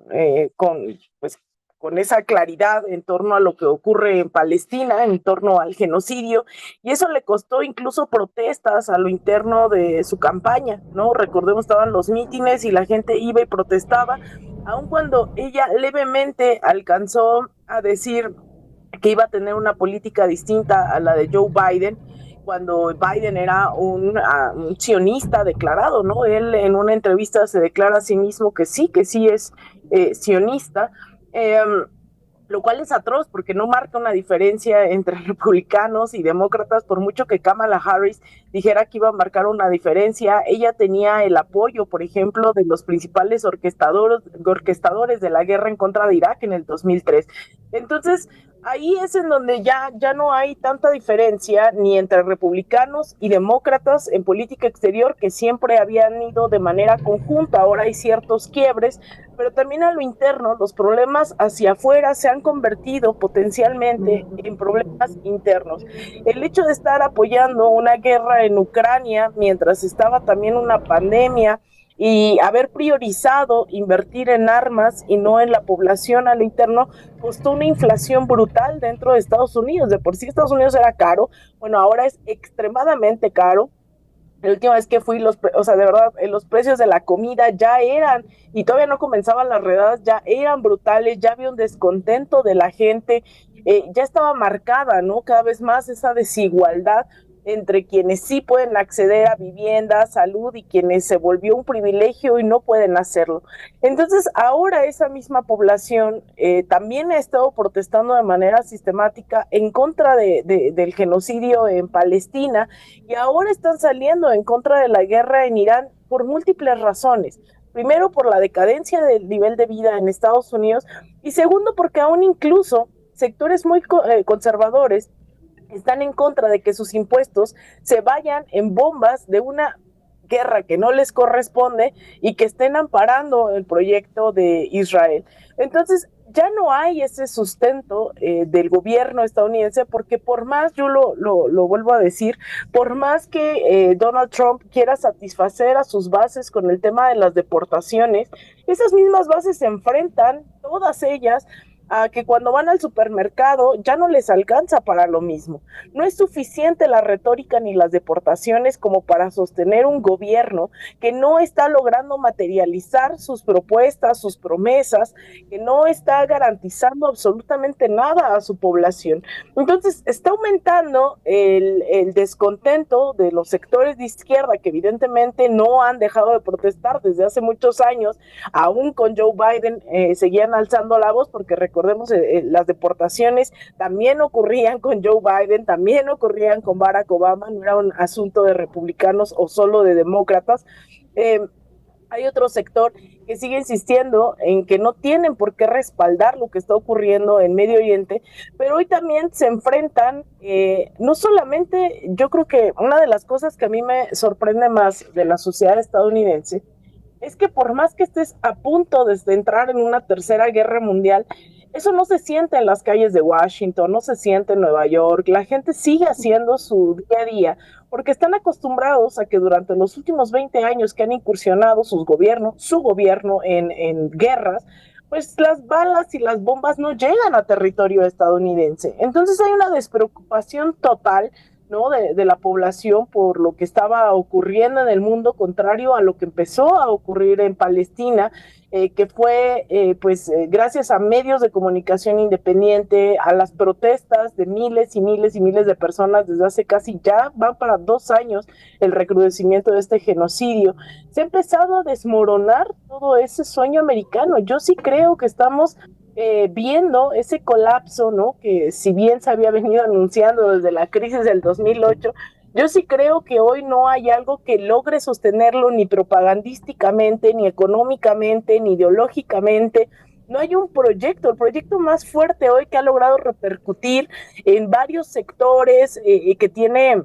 esa claridad en torno a lo que ocurre en Palestina, en torno al genocidio, y eso le costó incluso protestas a lo interno de su campaña, ¿no? Recordemos, estaban los mítines y la gente iba y protestaba, aun cuando ella levemente alcanzó a decir que iba a tener una política distinta a la de Joe Biden, cuando Biden era un sionista declarado, ¿no? Él en una entrevista se declara a sí mismo que sí es sionista, lo cual es atroz porque no marca una diferencia entre republicanos y demócratas, por mucho que Kamala Harris dijera que iba a marcar una diferencia. Ella tenía el apoyo, por ejemplo, de los principales orquestadores de la guerra en contra de Irak en el 2003. Entonces, ahí es en donde ya no hay tanta diferencia ni entre republicanos y demócratas en política exterior, que siempre habían ido de manera conjunta. Ahora hay ciertos quiebres, pero también a lo interno, los problemas hacia afuera se han convertido potencialmente en problemas internos. El hecho de estar apoyando una guerra en Ucrania mientras estaba también una pandemia, y haber priorizado invertir en armas y no en la población al interno, costó una inflación brutal dentro de Estados Unidos. De por sí Estados Unidos era caro, bueno, ahora es extremadamente caro. La última vez que fui, de verdad, los precios de la comida ya eran, y todavía no comenzaban las redadas, ya eran brutales, ya había un descontento de la gente, ya estaba marcada, ¿no? Cada vez más esa desigualdad entre quienes sí pueden acceder a vivienda, salud, y quienes se volvió un privilegio y no pueden hacerlo. Entonces, ahora esa misma población también ha estado protestando de manera sistemática en contra del genocidio en Palestina, y ahora están saliendo en contra de la guerra en Irán por múltiples razones. Primero, por la decadencia del nivel de vida en Estados Unidos, y segundo, porque aún incluso sectores muy conservadores están en contra de que sus impuestos se vayan en bombas de una guerra que no les corresponde y que estén amparando el proyecto de Israel. Entonces, ya no hay ese sustento del gobierno estadounidense, porque por más, yo lo vuelvo a decir, por más que Donald Trump quiera satisfacer a sus bases con el tema de las deportaciones, esas mismas bases se enfrentan, todas ellas, a que cuando van al supermercado ya no les alcanza para lo mismo. No es suficiente la retórica ni las deportaciones como para sostener un gobierno que no está logrando materializar sus propuestas, sus promesas, que no está garantizando absolutamente nada a su población. Entonces, está aumentando el descontento de los sectores de izquierda, que evidentemente no han dejado de protestar desde hace muchos años, aún con Joe Biden seguían alzando la voz, porque recordemos recordemos, las deportaciones también ocurrían con Joe Biden, también ocurrían con Barack Obama, no era un asunto de republicanos o solo de demócratas. Hay otro sector que sigue insistiendo en que no tienen por qué respaldar lo que está ocurriendo en Medio Oriente, pero hoy también se enfrentan, no solamente, yo creo que una de las cosas que a mí me sorprende más de la sociedad estadounidense es que por más que estés a punto de entrar en una tercera guerra mundial, eso no se siente en las calles de Washington, no se siente en Nueva York, la gente sigue haciendo su día a día, porque están acostumbrados a que durante los últimos 20 años que han incursionado su gobierno en guerras, pues las balas y las bombas no llegan a territorio estadounidense. Entonces hay una despreocupación total, ¿no?, de la población por lo que estaba ocurriendo en el mundo, contrario a lo que empezó a ocurrir en Palestina, que fue gracias a medios de comunicación independiente, a las protestas de miles y miles y miles de personas desde hace casi ya van para 2 años el recrudecimiento de este genocidio. Se ha empezado a desmoronar todo ese sueño americano. Yo sí creo que estamos viendo ese colapso, ¿no?, que si bien se había venido anunciando desde la crisis del 2008, yo sí creo que hoy no hay algo que logre sostenerlo ni propagandísticamente, ni económicamente, ni ideológicamente. No hay un proyecto, el proyecto más fuerte hoy que ha logrado repercutir en varios sectores, que tiene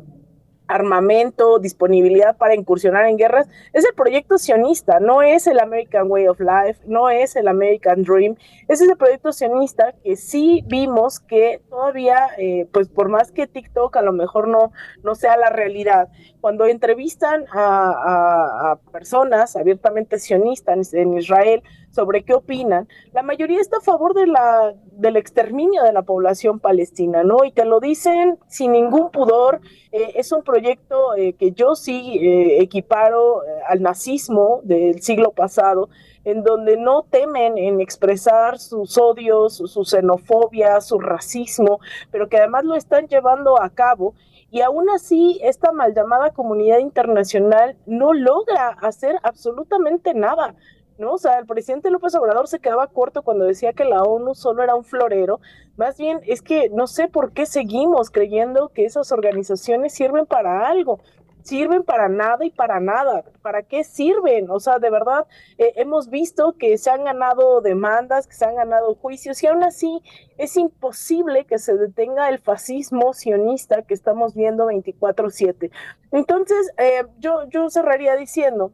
armamento, disponibilidad para incursionar en guerras, es el proyecto sionista, no es el American Way of Life, no es el American Dream, es ese proyecto sionista que sí vimos que todavía, pues por más que TikTok a lo mejor no sea la realidad, cuando entrevistan a personas abiertamente sionistas en Israel sobre qué opinan, la mayoría está a favor del exterminio de la población palestina, ¿no? Y te lo dicen sin ningún pudor. Es un proyecto que yo sí equiparo al nazismo del siglo pasado, en donde no temen en expresar sus odios, su xenofobia, su racismo, pero que además lo están llevando a cabo. Y aún así, esta mal llamada comunidad internacional no logra hacer absolutamente nada, ¿no? O sea, el presidente López Obrador se quedaba corto cuando decía que la ONU solo era un florero. Más bien es que no sé por qué seguimos creyendo que esas organizaciones sirven para algo. Sirven para nada y para nada. ¿Para qué sirven? O sea, de verdad, hemos visto que se han ganado demandas, que se han ganado juicios, y aún así es imposible que se detenga el fascismo sionista que estamos viendo 24/7. Entonces, yo cerraría diciendo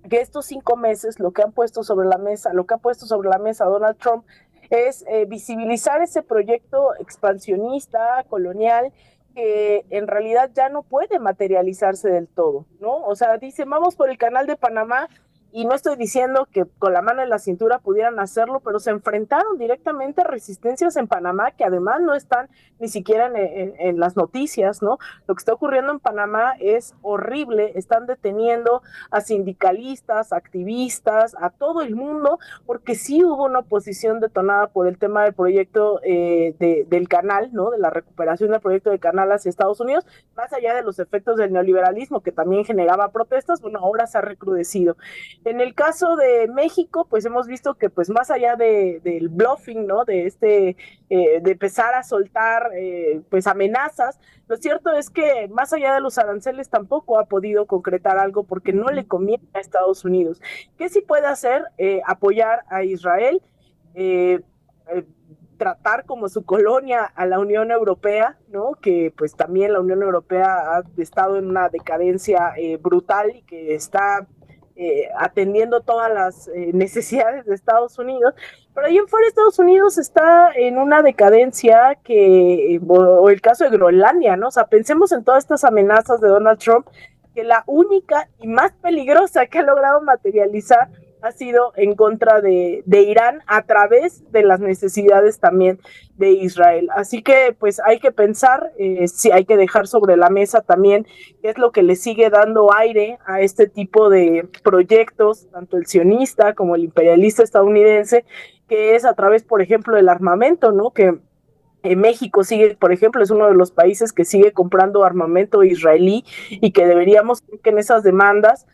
que estos 5 meses lo que han puesto sobre la mesa, Donald Trump es visibilizar ese proyecto expansionista, colonial, que en realidad ya no puede materializarse del todo, ¿no? O sea, dicen, vamos por el canal de Panamá, y no estoy diciendo que con la mano en la cintura pudieran hacerlo, pero se enfrentaron directamente a resistencias en Panamá que además no están ni siquiera en las noticias, ¿no? Lo que está ocurriendo en Panamá es horrible, están deteniendo a sindicalistas, activistas, a todo el mundo, porque sí hubo una oposición detonada por el tema del proyecto del canal, ¿no? De la recuperación del proyecto de canal hacia Estados Unidos, más allá de los efectos del neoliberalismo que también generaba protestas. Bueno, ahora se ha recrudecido. En el caso de México, pues hemos visto que pues más allá del bluffing, ¿no? De empezar a soltar pues amenazas, lo cierto es que más allá de los aranceles tampoco ha podido concretar algo porque no le conviene a Estados Unidos. ¿Qué sí puede hacer? Apoyar a Israel, tratar como su colonia a la Unión Europea, ¿no? Que pues también la Unión Europea ha estado en una decadencia brutal y que está atendiendo todas las necesidades de Estados Unidos, pero ahí en fuera Estados Unidos está en una decadencia o el caso de Groenlandia, ¿no? O sea, pensemos en todas estas amenazas de Donald Trump, que la única y más peligrosa que ha logrado materializar ha sido en contra de Irán a través de las necesidades también de Israel. Así que pues hay que pensar, sí, hay que dejar sobre la mesa también qué es lo que le sigue dando aire a este tipo de proyectos, tanto el sionista como el imperialista estadounidense, que es a través, por ejemplo, del armamento, ¿no? Que México sigue, por ejemplo, es uno de los países que sigue comprando armamento israelí y que deberíamos, que en esas demandas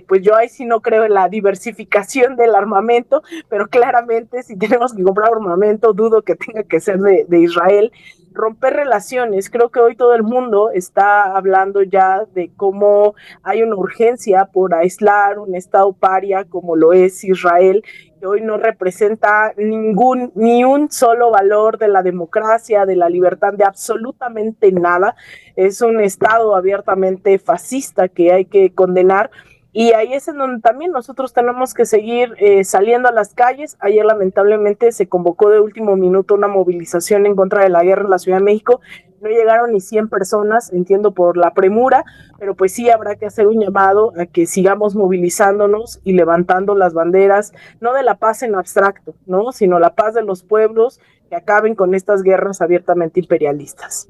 pues yo ahí sí no creo en la diversificación del armamento, pero claramente si tenemos que comprar armamento, dudo que tenga que ser de Israel. Romper relaciones, creo que hoy todo el mundo está hablando ya de cómo hay una urgencia por aislar un estado paria como lo es Israel, que hoy no representa ni un solo valor de la democracia, de la libertad, de absolutamente nada. Es un estado abiertamente fascista que hay que condenar. Y ahí es en donde también nosotros tenemos que seguir saliendo a las calles. Ayer lamentablemente se convocó de último minuto una movilización en contra de la guerra en la Ciudad de México. No llegaron ni 100 personas, entiendo por la premura, pero pues sí habrá que hacer un llamado a que sigamos movilizándonos y levantando las banderas, no de la paz en abstracto, ¿no? Sino la paz de los pueblos, que acaben con estas guerras abiertamente imperialistas.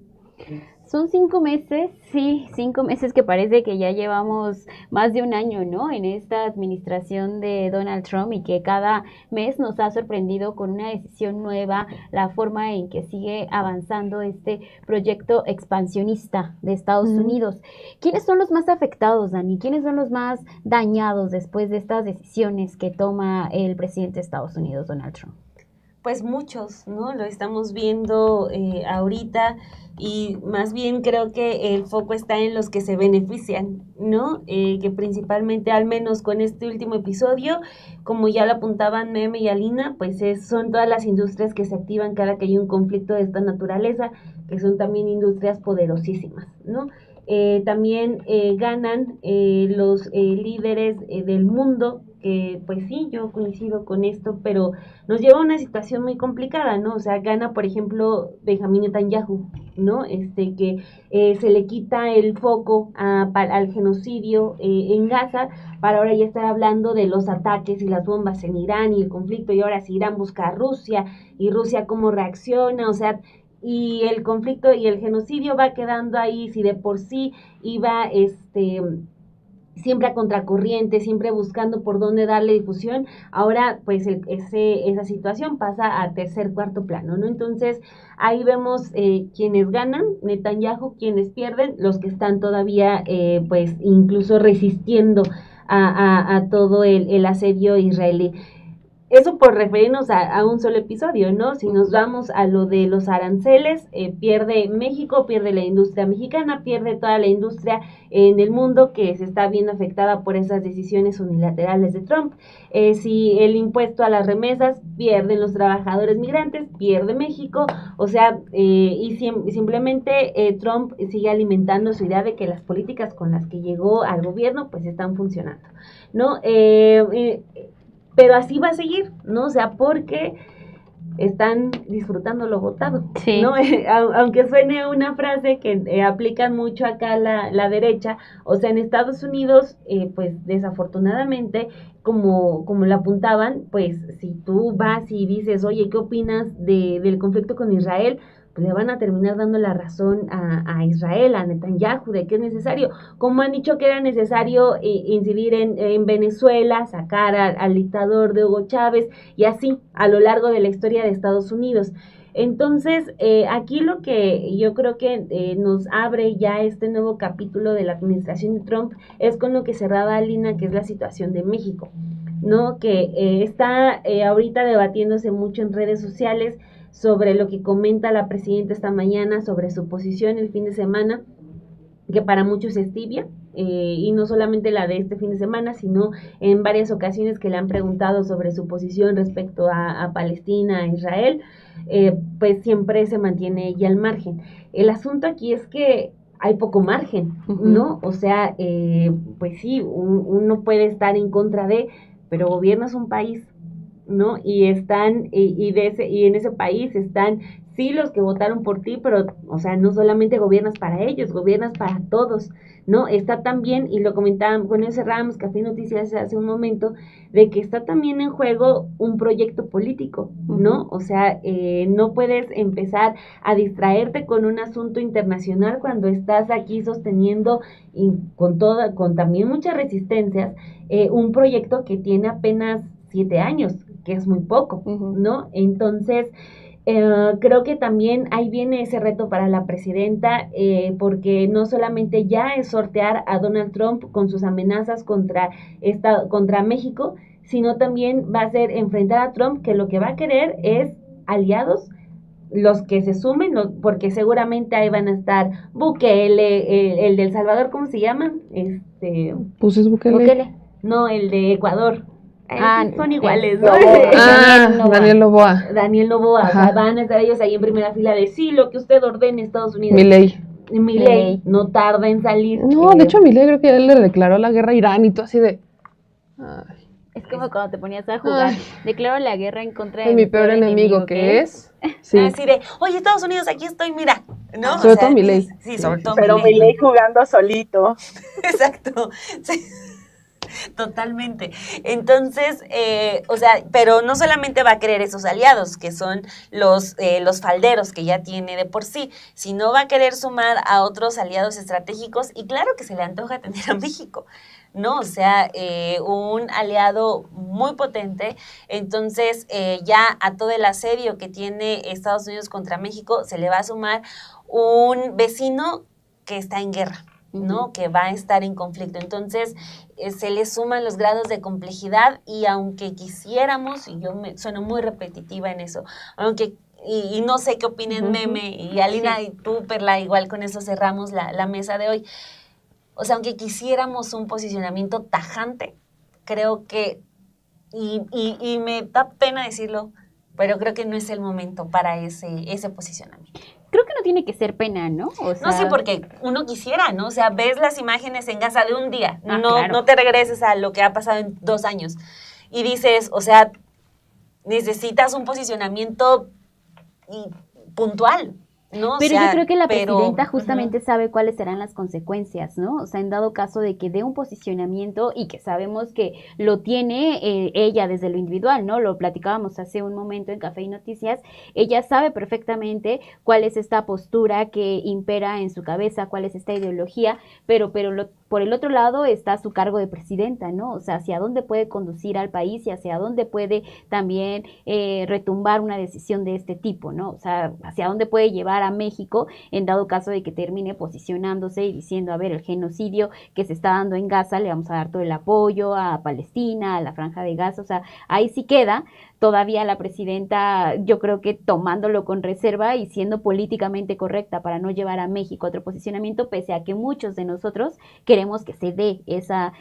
Son 5 meses, sí, 5 meses que parece que ya llevamos más de un año, ¿no? En esta administración de Donald Trump y que cada mes nos ha sorprendido con una decisión nueva, la forma en que sigue avanzando este proyecto expansionista de Estados Unidos. ¿Quiénes son los más afectados, Dani? ¿Quiénes son los más dañados después de estas decisiones que toma el presidente de Estados Unidos, Donald Trump?
Pues muchos, ¿no? Lo estamos viendo ahorita y más bien creo que el foco está en los que se benefician, ¿no? Que principalmente, al menos con este último episodio, como ya lo apuntaban Meme y Alina, pues son todas las industrias que se activan cada que hay un conflicto de esta naturaleza, que son también industrias poderosísimas, ¿no? También ganan los líderes del mundo, que pues sí, yo coincido con esto, pero nos lleva a una situación muy complicada, ¿no? O sea, gana, por ejemplo, Benjamín Netanyahu, ¿no? Que se le quita el foco al genocidio en Gaza, para ahora ya estar hablando de los ataques y las bombas en Irán y el conflicto, y ahora si Irán busca a Rusia, y Rusia cómo reacciona, o sea, y el conflicto y el genocidio va quedando ahí, si de por sí iba siempre a contracorriente, siempre buscando por dónde darle difusión, ahora pues esa situación pasa a tercer, cuarto plano, ¿no? Entonces ahí vemos quienes ganan, Netanyahu, quienes pierden, los que están todavía pues incluso resistiendo a todo el asedio israelí. Eso por referirnos a un solo episodio, ¿no? Si nos vamos a lo de los aranceles, pierde México, pierde la industria mexicana, pierde toda la industria en el mundo que se está viendo afectada por esas decisiones unilaterales de Trump. Si el impuesto a las remesas, pierden los trabajadores migrantes, pierde México, o sea, y simplemente Trump sigue alimentando su idea de que las políticas con las que llegó al gobierno pues están funcionando, ¿no? Pero así va a seguir, ¿no? O sea, porque están disfrutando lo votado, sí, ¿no? Aunque suene una frase que aplican mucho acá la derecha, o sea, en Estados Unidos, pues desafortunadamente, como lo apuntaban, pues si tú vas y dices, oye, ¿qué opinas del conflicto con Israel?, pues le van a terminar dando la razón a Israel, a Netanyahu, de que es necesario, como han dicho que era necesario incidir en Venezuela, sacar al dictador de Hugo Chávez, y así a lo largo de la historia de Estados Unidos. Entonces, aquí lo que yo creo que nos abre ya este nuevo capítulo de la administración de Trump es con lo que cerraba Alina, que es la situación de México, ¿no? Que está ahorita debatiéndose mucho en redes sociales sobre lo que comenta la presidenta esta mañana sobre su posición el fin de semana, que para muchos es tibia, y no solamente la de este fin de semana, sino en varias ocasiones que le han preguntado sobre su posición respecto a Palestina, a Israel, pues siempre se mantiene ella al margen. El asunto aquí es que hay poco margen, ¿no? O sea, pues sí, uno puede estar en contra de, pero gobiernas un país, ¿no? Y están, y en ese país están, sí, los que votaron por ti, pero, o sea, no solamente gobiernas para ellos, gobiernas para todos, ¿no? Está también, y lo comentaban, bueno, cerrábamos Café Noticias hace un momento, de que está también en juego un proyecto político, ¿no? O sea, no puedes empezar a distraerte con un asunto internacional cuando estás aquí sosteniendo, y con también muchas resistencias, un proyecto que tiene apenas 7 años, que es muy poco, ¿no? Entonces, Creo que también ahí viene ese reto para la presidenta, porque no solamente ya es sortear a Donald Trump con sus amenazas contra México, sino también va a ser enfrentar a Trump, que lo que va a querer es aliados, los que se sumen, porque seguramente ahí van a estar Bukele, el de El Salvador, ¿cómo se llama?
Pues es Bukele.
No, el de Ecuador. Son iguales, ¿no?
Daniel Noboa.
Daniel Noboa, o sea, van a estar ellos ahí en primera fila de sí, lo que usted ordene Estados Unidos.
Milei
no tarda en salir.
No, de hecho Milei creo que él le declaró la guerra a Irán y todo así de...
Ay. Es como cuando te ponías a jugar, declaro la guerra en contra de
mi peor enemigo, que es...
Sí. Así de, oye, Estados Unidos, aquí estoy, mira, ¿no?
Sobre todo Milei.
Sí, sobre todo
Pero Milei jugando solito.
Exacto, sí. Totalmente. Entonces, pero no solamente va a querer esos aliados, que son los falderos que ya tiene de por sí, sino va a querer sumar a otros aliados estratégicos, y claro que se le antoja tener a México, ¿no? O sea, un aliado muy potente. Entonces, ya a todo el asedio que tiene Estados Unidos contra México, se le va a sumar un vecino que está en guerra, ¿no? Que va a estar en conflicto. Entonces, se le suman los grados de complejidad, y aunque quisiéramos, y yo sueno muy repetitiva en eso, aunque y no sé qué opinen Meme y Alina, y tú, Perla, igual con eso cerramos la mesa de hoy. O sea, aunque quisiéramos un posicionamiento tajante, creo que, y me da pena decirlo, pero creo que no es el momento para ese posicionamiento.
Creo que no tiene que ser pena, ¿no?
O sea, no sé, porque uno quisiera, ¿no? O sea, ves las imágenes en Gaza de un día,
claro.
No te regreses a lo que ha pasado en 2 años. Y dices, o sea, necesitas un posicionamiento puntual, ¿no?
Pero yo creo que la presidenta justamente sabe cuáles serán las consecuencias, ¿no? O sea, en dado caso de que dé un posicionamiento, y que sabemos que lo tiene ella desde lo individual, ¿no? Lo platicábamos hace un momento en Café y Noticias. Ella sabe perfectamente cuál es esta postura que impera en su cabeza, cuál es esta ideología, pero por el otro lado está su cargo de presidenta, ¿no? O sea, hacia dónde puede conducir al país y hacia dónde puede también retumbar una decisión de este tipo, ¿no? O sea, hacia dónde puede llevar a México en dado caso de que termine posicionándose y diciendo, a ver, el genocidio que se está dando en Gaza, le vamos a dar todo el apoyo a Palestina, a la Franja de Gaza. O sea, ahí sí queda todavía la presidenta, yo creo que tomándolo con reserva y siendo políticamente correcta para no llevar a México a otro posicionamiento, pese a que muchos de nosotros queremos que se dé esa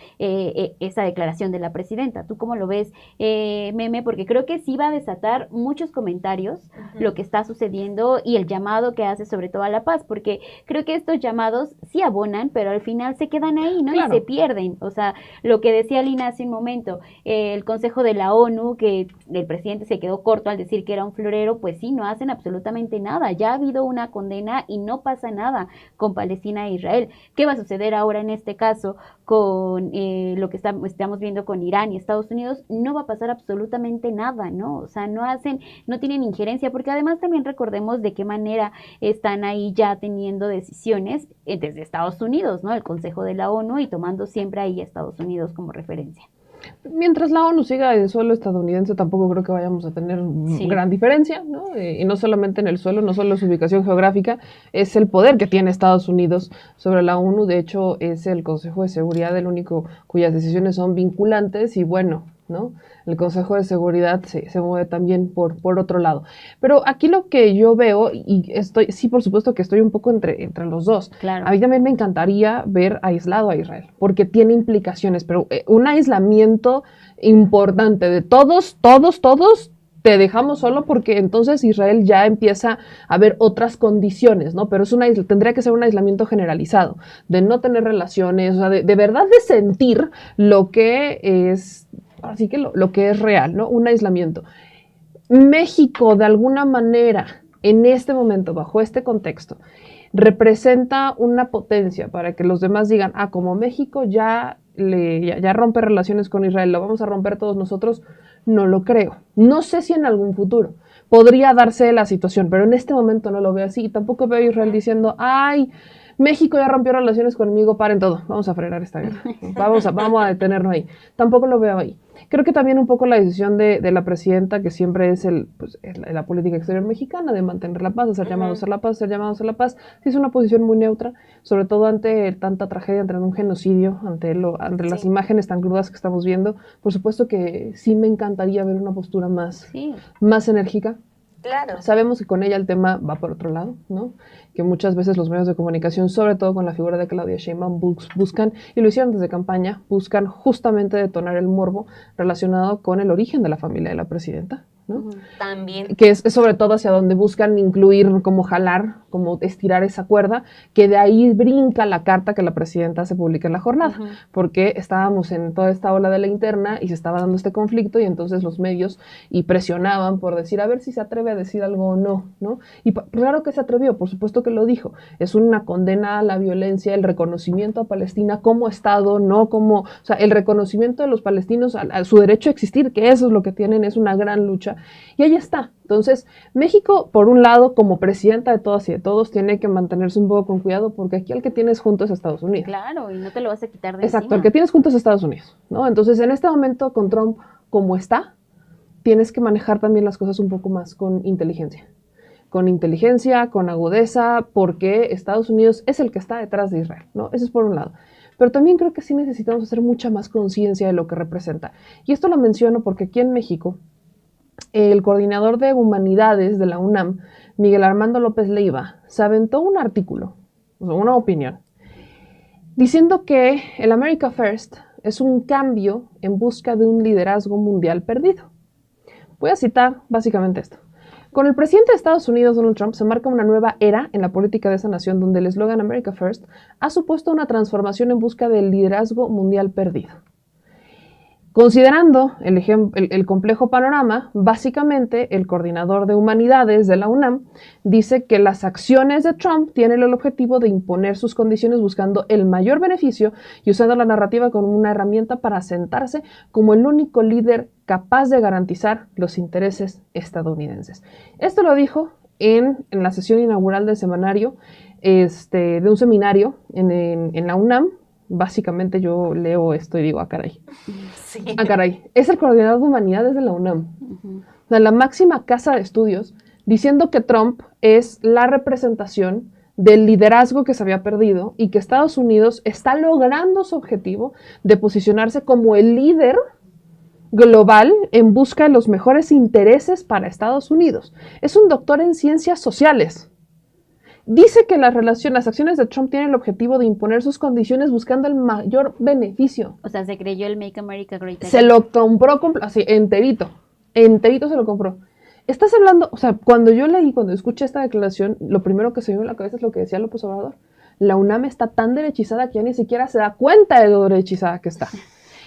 declaración de la presidenta. ¿Tú cómo lo ves, Meme? Porque creo que sí va a desatar muchos comentarios lo que está sucediendo y el llamado que hace sobre todo a la paz, porque creo que estos llamados sí abonan, pero al final se quedan ahí, ¿no? Claro. Y se pierden. O sea, lo que decía Lina hace un momento, el Consejo de la ONU, que el presidente se quedó corto al decir que era un florero, pues sí, no hacen absolutamente nada. Ya ha habido una condena y no pasa nada con Palestina e Israel. ¿Qué va a suceder ahora en este caso con lo que estamos viendo con Irán y Estados Unidos? No va a pasar absolutamente nada, ¿no? O sea, no tienen injerencia, porque además también recordemos de qué manera están ahí ya teniendo decisiones desde Estados Unidos, ¿no? El Consejo de la ONU, y tomando siempre ahí a Estados Unidos como referencia.
Mientras la ONU siga en suelo estadounidense, tampoco creo que vayamos a tener gran diferencia, ¿no? Y no solamente en el suelo, no solo su ubicación geográfica, es el poder que tiene Estados Unidos sobre la ONU. De hecho, es el Consejo de Seguridad el único cuyas decisiones son vinculantes, y bueno, ¿no? El Consejo de Seguridad se mueve también por otro lado. Pero aquí lo que yo veo, y sí, por supuesto que estoy un poco entre los dos.
Claro.
A mí también me encantaría ver aislado a Israel, porque tiene implicaciones, pero un aislamiento importante de todos, te dejamos solo, porque entonces Israel ya empieza a ver otras condiciones, ¿no? Pero tendría que ser un aislamiento generalizado, de no tener relaciones, o sea, de verdad de sentir lo que es, así que lo que es real, ¿no? Un aislamiento. México, de alguna manera, en este momento, bajo este contexto, representa una potencia para que los demás digan, como México ya rompe relaciones con Israel, lo vamos a romper todos nosotros. No lo creo. No sé si en algún futuro podría darse la situación, pero en este momento no lo veo así. Y tampoco veo a Israel diciendo, México ya rompió relaciones conmigo, paren todo, vamos a frenar esta guerra, vamos a detenernos ahí. Tampoco lo veo ahí. Creo que también un poco la decisión de la presidenta, que siempre es la política exterior mexicana, de mantener la paz, hacer llamados a la paz, sí es una posición muy neutra, sobre todo ante tanta tragedia, ante un genocidio, ante las imágenes tan crudas que estamos viendo. Por supuesto que sí me encantaría ver una postura más enérgica.
Claro.
Sabemos que con ella el tema va por otro lado, ¿no? Que muchas veces los medios de comunicación, sobre todo con la figura de Claudia Sheinbaum, buscan, y lo hicieron desde campaña, buscan justamente detonar el morbo relacionado con el origen de la familia de la presidenta, ¿no?
También.
Que es sobre todo hacia donde buscan incluir, como jalar, como estirar esa cuerda, que de ahí brinca la carta que la presidenta se publica en la jornada, porque estábamos en toda esta ola de la interna y se estaba dando este conflicto, y entonces los medios presionaban por decir, a ver si se atreve a decir algo o no, ¿no? Y claro que se atrevió, por supuesto que lo dijo. Es una condena a la violencia, el reconocimiento a Palestina como Estado, no como, o sea, el reconocimiento de los palestinos a su derecho a existir, que eso es lo que tienen, es una gran lucha. Y ahí está. Entonces, México, por un lado, como presidenta de todas y de todos, tiene que mantenerse un poco con cuidado, porque aquí el que tienes junto es Estados Unidos.
Claro, y no te lo vas a quitar de
Exacto,
encima.
el que tienes junto es Estados Unidos, ¿no? Entonces, en este momento, con Trump como está, tienes que manejar también las cosas un poco más con inteligencia, con agudeza, porque Estados Unidos es el que está detrás de Israel, ¿no? Eso es por un lado. Pero también creo que sí necesitamos hacer mucha más conciencia de lo que representa. Y esto lo menciono porque aquí en México, el coordinador de humanidades de la UNAM, Miguel Armando López Leiva, se aventó un artículo, una opinión, diciendo que el America First es un cambio en busca de un liderazgo mundial perdido. Voy a citar básicamente esto. Con el presidente de Estados Unidos, Donald Trump, se marca una nueva era en la política de esa nación, donde el eslogan America First ha supuesto una transformación en busca del liderazgo mundial perdido. Considerando el complejo panorama, básicamente el coordinador de humanidades de la UNAM dice que las acciones de Trump tienen el objetivo de imponer sus condiciones buscando el mayor beneficio y usando la narrativa como una herramienta para asentarse como el único líder capaz de garantizar los intereses estadounidenses. Esto lo dijo en la sesión inaugural del semanario, de un seminario en la UNAM. Básicamente yo leo esto y digo, caray.
Sí.
Caray. Es el coordinador de humanidades de la UNAM, de la máxima casa de estudios, diciendo que Trump es la representación del liderazgo que se había perdido y que Estados Unidos está logrando su objetivo de posicionarse como el líder global en busca de los mejores intereses para Estados Unidos. Es un doctor en ciencias sociales. Dice que las acciones de Trump tienen el objetivo de imponer sus condiciones buscando el mayor beneficio.
O sea, se creyó el Make America Great Again.
Se lo compró así, enterito se lo compró. Estás hablando, o sea, cuando escuché esta declaración, lo primero que se me vino a la cabeza es lo que decía López Obrador. La UNAM está tan derechizada que ya ni siquiera se da cuenta de lo derechizada que está.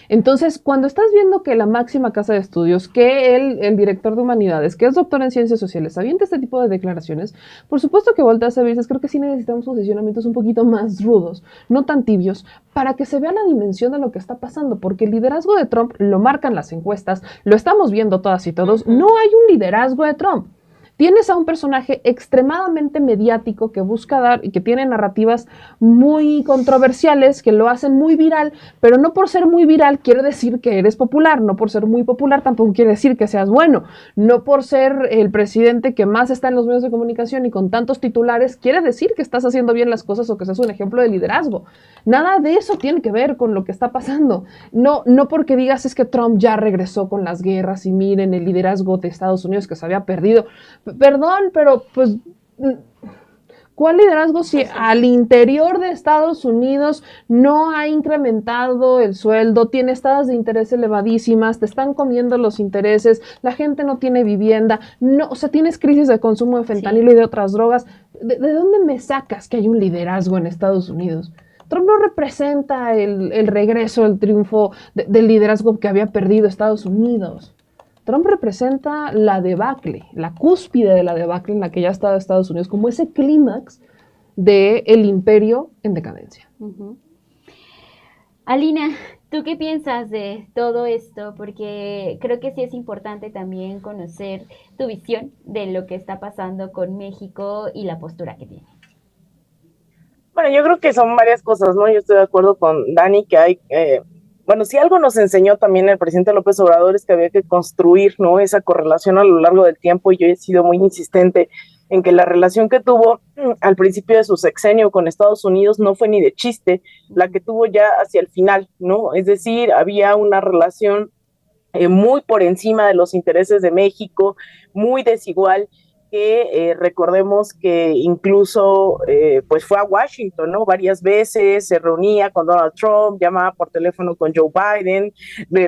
Entonces, cuando estás viendo que la máxima casa de estudios, que el director de humanidades, que es doctor en ciencias sociales, avienta este tipo de declaraciones, por supuesto que volteas a ver y dices, creo que sí necesitamos posicionamientos un poquito más rudos, no tan tibios, para que se vea la dimensión de lo que está pasando, porque el liderazgo de Trump lo marcan las encuestas, lo estamos viendo todas y todos, no hay un liderazgo de Trump. Tienes a un personaje extremadamente mediático que busca dar y que tiene narrativas muy controversiales, que lo hacen muy viral, pero no por ser muy viral quiere decir que eres popular, no por ser muy popular tampoco quiere decir que seas bueno, no por ser el presidente que más está en los medios de comunicación y con tantos titulares quiere decir que estás haciendo bien las cosas o que seas un ejemplo de liderazgo. Nada de eso tiene que ver con lo que está pasando. No porque digas es que Trump ya regresó con las guerras y miren el liderazgo de Estados Unidos que se había perdido. Perdón, pero pues, ¿cuál liderazgo si al interior de Estados Unidos no ha incrementado el sueldo, tiene tasas de interés elevadísimas, te están comiendo los intereses, la gente no tiene vivienda, no, o sea, tienes crisis de consumo de fentanilo y de otras drogas? ¿De dónde me sacas que hay un liderazgo en Estados Unidos? Trump no representa el regreso, el triunfo del liderazgo que había perdido Estados Unidos. Trump representa la debacle, la cúspide de la debacle en la que ya estaba Estados Unidos, como ese clímax del imperio en decadencia.
Alina, ¿tú qué piensas de todo esto? Porque creo que sí es importante también conocer tu visión de lo que está pasando con México y la postura que tiene.
Bueno, yo creo que son varias cosas, ¿no? Yo estoy de acuerdo con Dani que hay, bueno, si algo nos enseñó también el presidente López Obrador es que había que construir, ¿no? Esa correlación a lo largo del tiempo, y yo he sido muy insistente en que la relación que tuvo al principio de su sexenio con Estados Unidos no fue ni de chiste la que tuvo ya hacia el final, ¿no? Es decir, había una relación muy por encima de los intereses de México, muy desigual, que recordemos que incluso pues fue a Washington, ¿no? Varias veces, se reunía con Donald Trump, llamaba por teléfono con Joe Biden,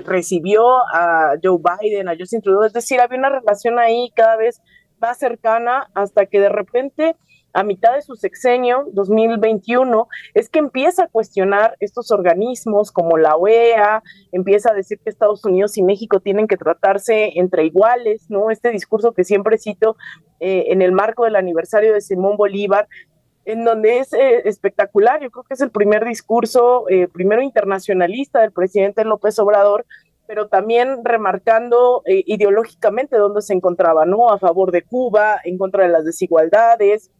recibió a Joe Biden, a Justin Trudeau, es decir, había una relación ahí cada vez más cercana hasta que de repente a mitad de su sexenio, 2021, es que empieza a cuestionar estos organismos como la OEA, empieza a decir que Estados Unidos y México tienen que tratarse entre iguales, ¿no? Este discurso que siempre cito en el marco del aniversario de Simón Bolívar, en donde es espectacular. Yo creo que es el primer discurso, primero internacionalista del presidente López Obrador, pero también remarcando ideológicamente dónde se encontraba, ¿no? A favor de Cuba, en contra de las desigualdades,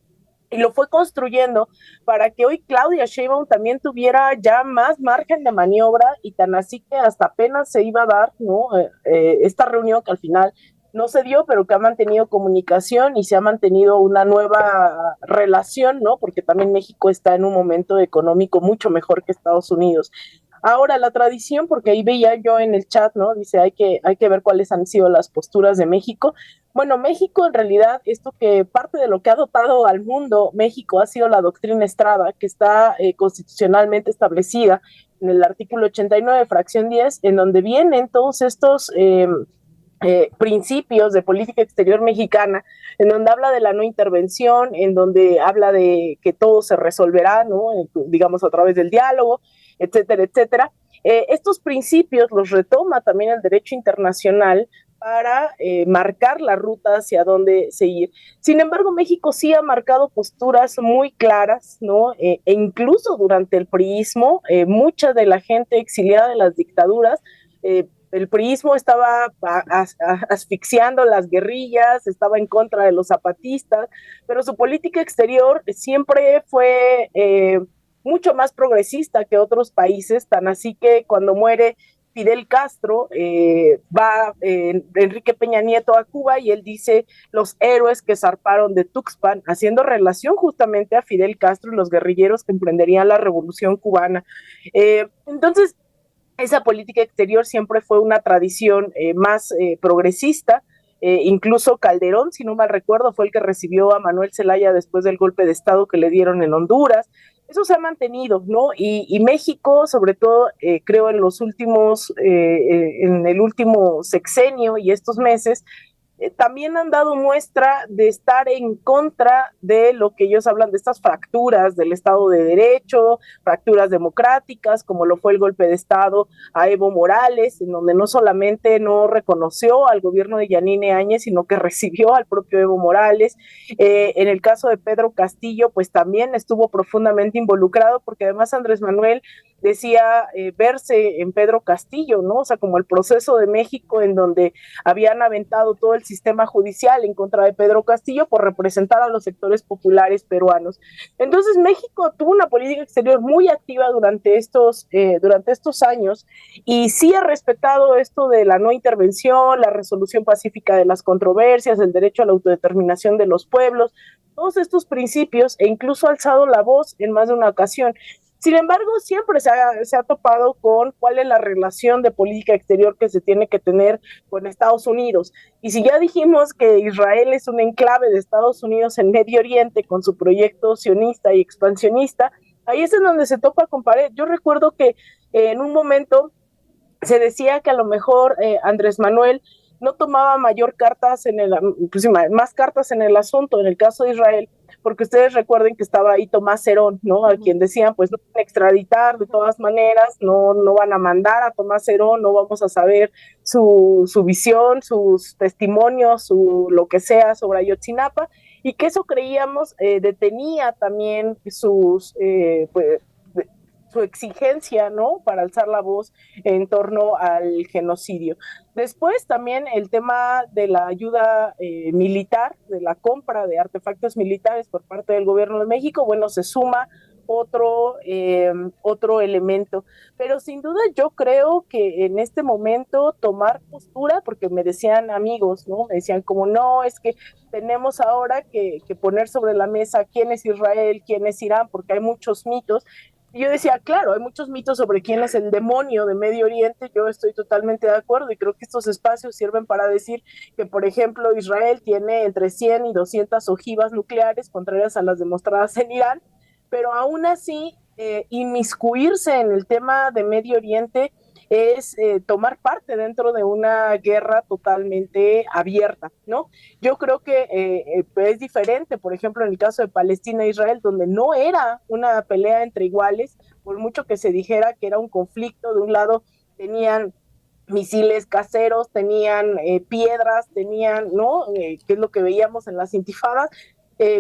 y lo fue construyendo para que hoy Claudia Sheinbaum también tuviera ya más margen de maniobra, y tan así que hasta apenas se iba a dar, ¿no? Esta reunión que al final no se dio, pero que ha mantenido comunicación y se ha mantenido una nueva relación, ¿no? Porque también México está en un momento económico mucho mejor que Estados Unidos. Ahora, la tradición, porque ahí veía yo en el chat, ¿no? Dice, hay que ver cuáles han sido las posturas de México. Bueno, México en realidad, esto que parte de lo que ha dotado al mundo México ha sido la doctrina Estrada, que está constitucionalmente establecida en el artículo 89, fracción 10, en donde vienen todos estos principios de política exterior mexicana, en donde habla de la no intervención, en donde habla de que todo se resolverá, ¿no? Digamos, a través del diálogo, etcétera, etcétera. Estos principios los retoma también el derecho internacional para marcar la ruta hacia dónde seguir. Sin embargo, México sí ha marcado posturas muy claras, ¿no? E incluso durante el priismo, mucha de la gente exiliada de las dictaduras, el priismo estaba asfixiando las guerrillas, estaba en contra de los zapatistas, pero su política exterior siempre fue mucho más progresista que otros países, tan así que cuando muere Fidel Castro, va Enrique Peña Nieto a Cuba y él dice los héroes que zarparon de Tuxpan, haciendo relación justamente a Fidel Castro y los guerrilleros que emprenderían la revolución cubana. Entonces, esa política exterior siempre fue una tradición más progresista. Incluso Calderón, si no mal recuerdo, fue el que recibió a Manuel Zelaya después del golpe de Estado que le dieron en Honduras. Eso se ha mantenido, ¿no? Y México, sobre todo, creo en los últimos, en el último sexenio y estos meses, también han dado muestra de estar en contra de lo que ellos hablan de estas fracturas del Estado de Derecho, fracturas democráticas, como lo fue el golpe de Estado a Evo Morales, en donde no solamente no reconoció al gobierno de Yanine Áñez, sino que recibió al propio Evo Morales. En el caso de Pedro Castillo, pues también estuvo profundamente involucrado, porque además Andrés Manuel decía verse en Pedro Castillo, ¿no? O sea, como el proceso de México en donde habían aventado todo el sistema judicial en contra de Pedro Castillo por representar a los sectores populares peruanos. Entonces, México tuvo una política exterior muy activa durante estos años, y sí ha respetado esto de la no intervención, la resolución pacífica de las controversias, el derecho a la autodeterminación de los pueblos, todos estos principios, e incluso ha alzado la voz en más de una ocasión. Sin embargo, siempre se ha topado con cuál es la relación de política exterior que se tiene que tener con Estados Unidos. Y si ya dijimos que Israel es un enclave de Estados Unidos en Medio Oriente con su proyecto sionista y expansionista, ahí es en donde se topa con pared. Yo recuerdo que en un momento se decía que a lo mejor Andrés Manuel no tomaba más cartas en el asunto, en el caso de Israel, porque ustedes recuerden que estaba ahí Tomás Herón, ¿no? A quien decían, pues no van a extraditar de todas maneras, no van a mandar a Tomás Herón, no vamos a saber su visión, sus testimonios, lo que sea sobre Ayotzinapa, y que eso creíamos detenía también su exigencia, ¿no? Para alzar la voz en torno al genocidio. Después también el tema de la ayuda militar, de la compra de artefactos militares por parte del gobierno de México, bueno, se suma otro elemento. Pero sin duda yo creo que en este momento tomar postura, porque me decían amigos, ¿no? Me decían como, no, es que tenemos ahora que poner sobre la mesa quién es Israel, quién es Irán, porque hay muchos mitos. Y yo decía, claro, hay muchos mitos sobre quién es el demonio de Medio Oriente, yo estoy totalmente de acuerdo y creo que estos espacios sirven para decir que, por ejemplo, Israel tiene entre 100 y 200 ojivas nucleares, contrarias a las demostradas en Irán, pero aún así, inmiscuirse en el tema de Medio Oriente es tomar parte dentro de una guerra totalmente abierta, ¿no? Yo creo que es diferente, por ejemplo, en el caso de Palestina e Israel, donde no era una pelea entre iguales, por mucho que se dijera que era un conflicto, de un lado tenían misiles caseros, tenían piedras, tenían, ¿no? Que es lo que veíamos en las intifadas,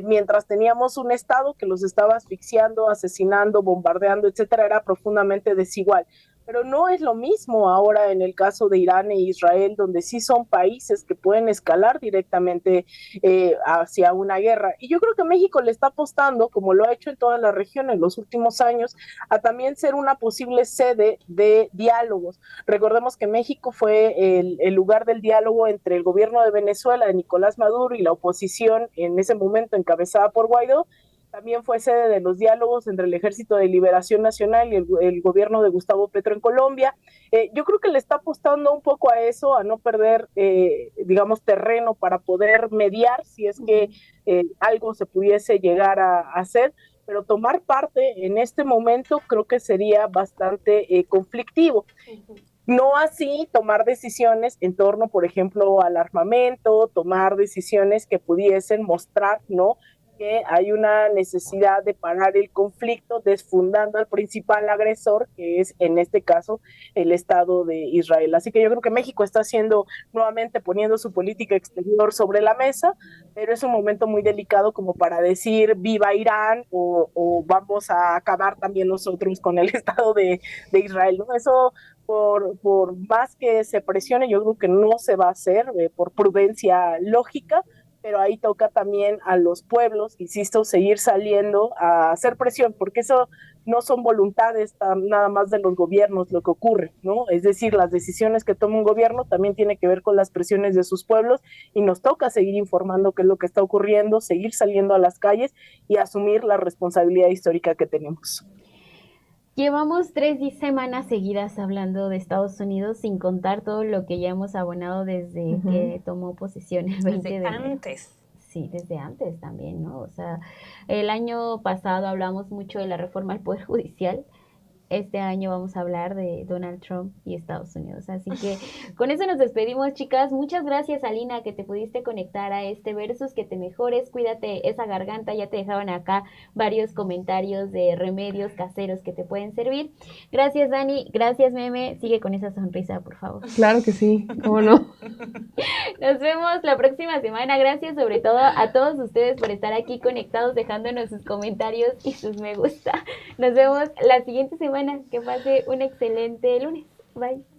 mientras teníamos un Estado que los estaba asfixiando, asesinando, bombardeando, etcétera, era profundamente desigual. Pero no es lo mismo ahora en el caso de Irán e Israel, donde sí son países que pueden escalar directamente hacia una guerra. Y yo creo que México le está apostando, como lo ha hecho en toda la región en los últimos años, a también ser una posible sede de diálogos. Recordemos que México fue el lugar del diálogo entre el gobierno de Venezuela, de Nicolás Maduro, y la oposición en ese momento encabezada por Guaidó. También fue sede de los diálogos entre el Ejército de Liberación Nacional y el gobierno de Gustavo Petro en Colombia. Yo creo que le está apostando un poco a eso, a no perder, digamos, terreno para poder mediar si es que algo se pudiese llegar a hacer, pero tomar parte en este momento creo que sería bastante conflictivo. No así tomar decisiones en torno, por ejemplo, al armamento, tomar decisiones que pudiesen mostrar, ¿no?, que hay una necesidad de parar el conflicto desfundando al principal agresor, que es en este caso el Estado de Israel. Así que yo creo que México está haciendo, nuevamente poniendo su política exterior sobre la mesa, pero es un momento muy delicado como para decir viva Irán o vamos a acabar también nosotros con el Estado de Israel, ¿no? Eso por más que se presione, yo creo que no se va a hacer por prudencia lógica, pero ahí toca también a los pueblos, insisto, seguir saliendo a hacer presión, porque eso no son voluntades nada más de los gobiernos lo que ocurre, ¿no? Es decir, las decisiones que toma un gobierno también tiene que ver con las presiones de sus pueblos y nos toca seguir informando qué es lo que está ocurriendo, seguir saliendo a las calles y asumir la responsabilidad histórica que tenemos.
Llevamos 3 semanas seguidas hablando de Estados Unidos, sin contar todo lo que ya hemos abonado desde que tomó posesión el 20 de enero.
Antes.
Sí, desde antes también, ¿no? O sea, el año pasado hablamos mucho de la reforma al Poder Judicial. Este año vamos a hablar de Donald Trump y Estados Unidos. Así que con eso nos despedimos, chicas. Muchas gracias, Alina, que te pudiste conectar a este versus, que te mejores, cuídate esa garganta. Ya te dejaban acá varios comentarios de remedios caseros que te pueden servir. Gracias, Dani. Gracias, Meme. Sigue con esa sonrisa, por favor.
Claro que sí, ¿cómo no?
Nos vemos la próxima semana. Gracias sobre todo a todos ustedes por estar aquí conectados, dejándonos sus comentarios y sus me gusta. Nos vemos la siguiente semana. Que pase un excelente lunes. Bye.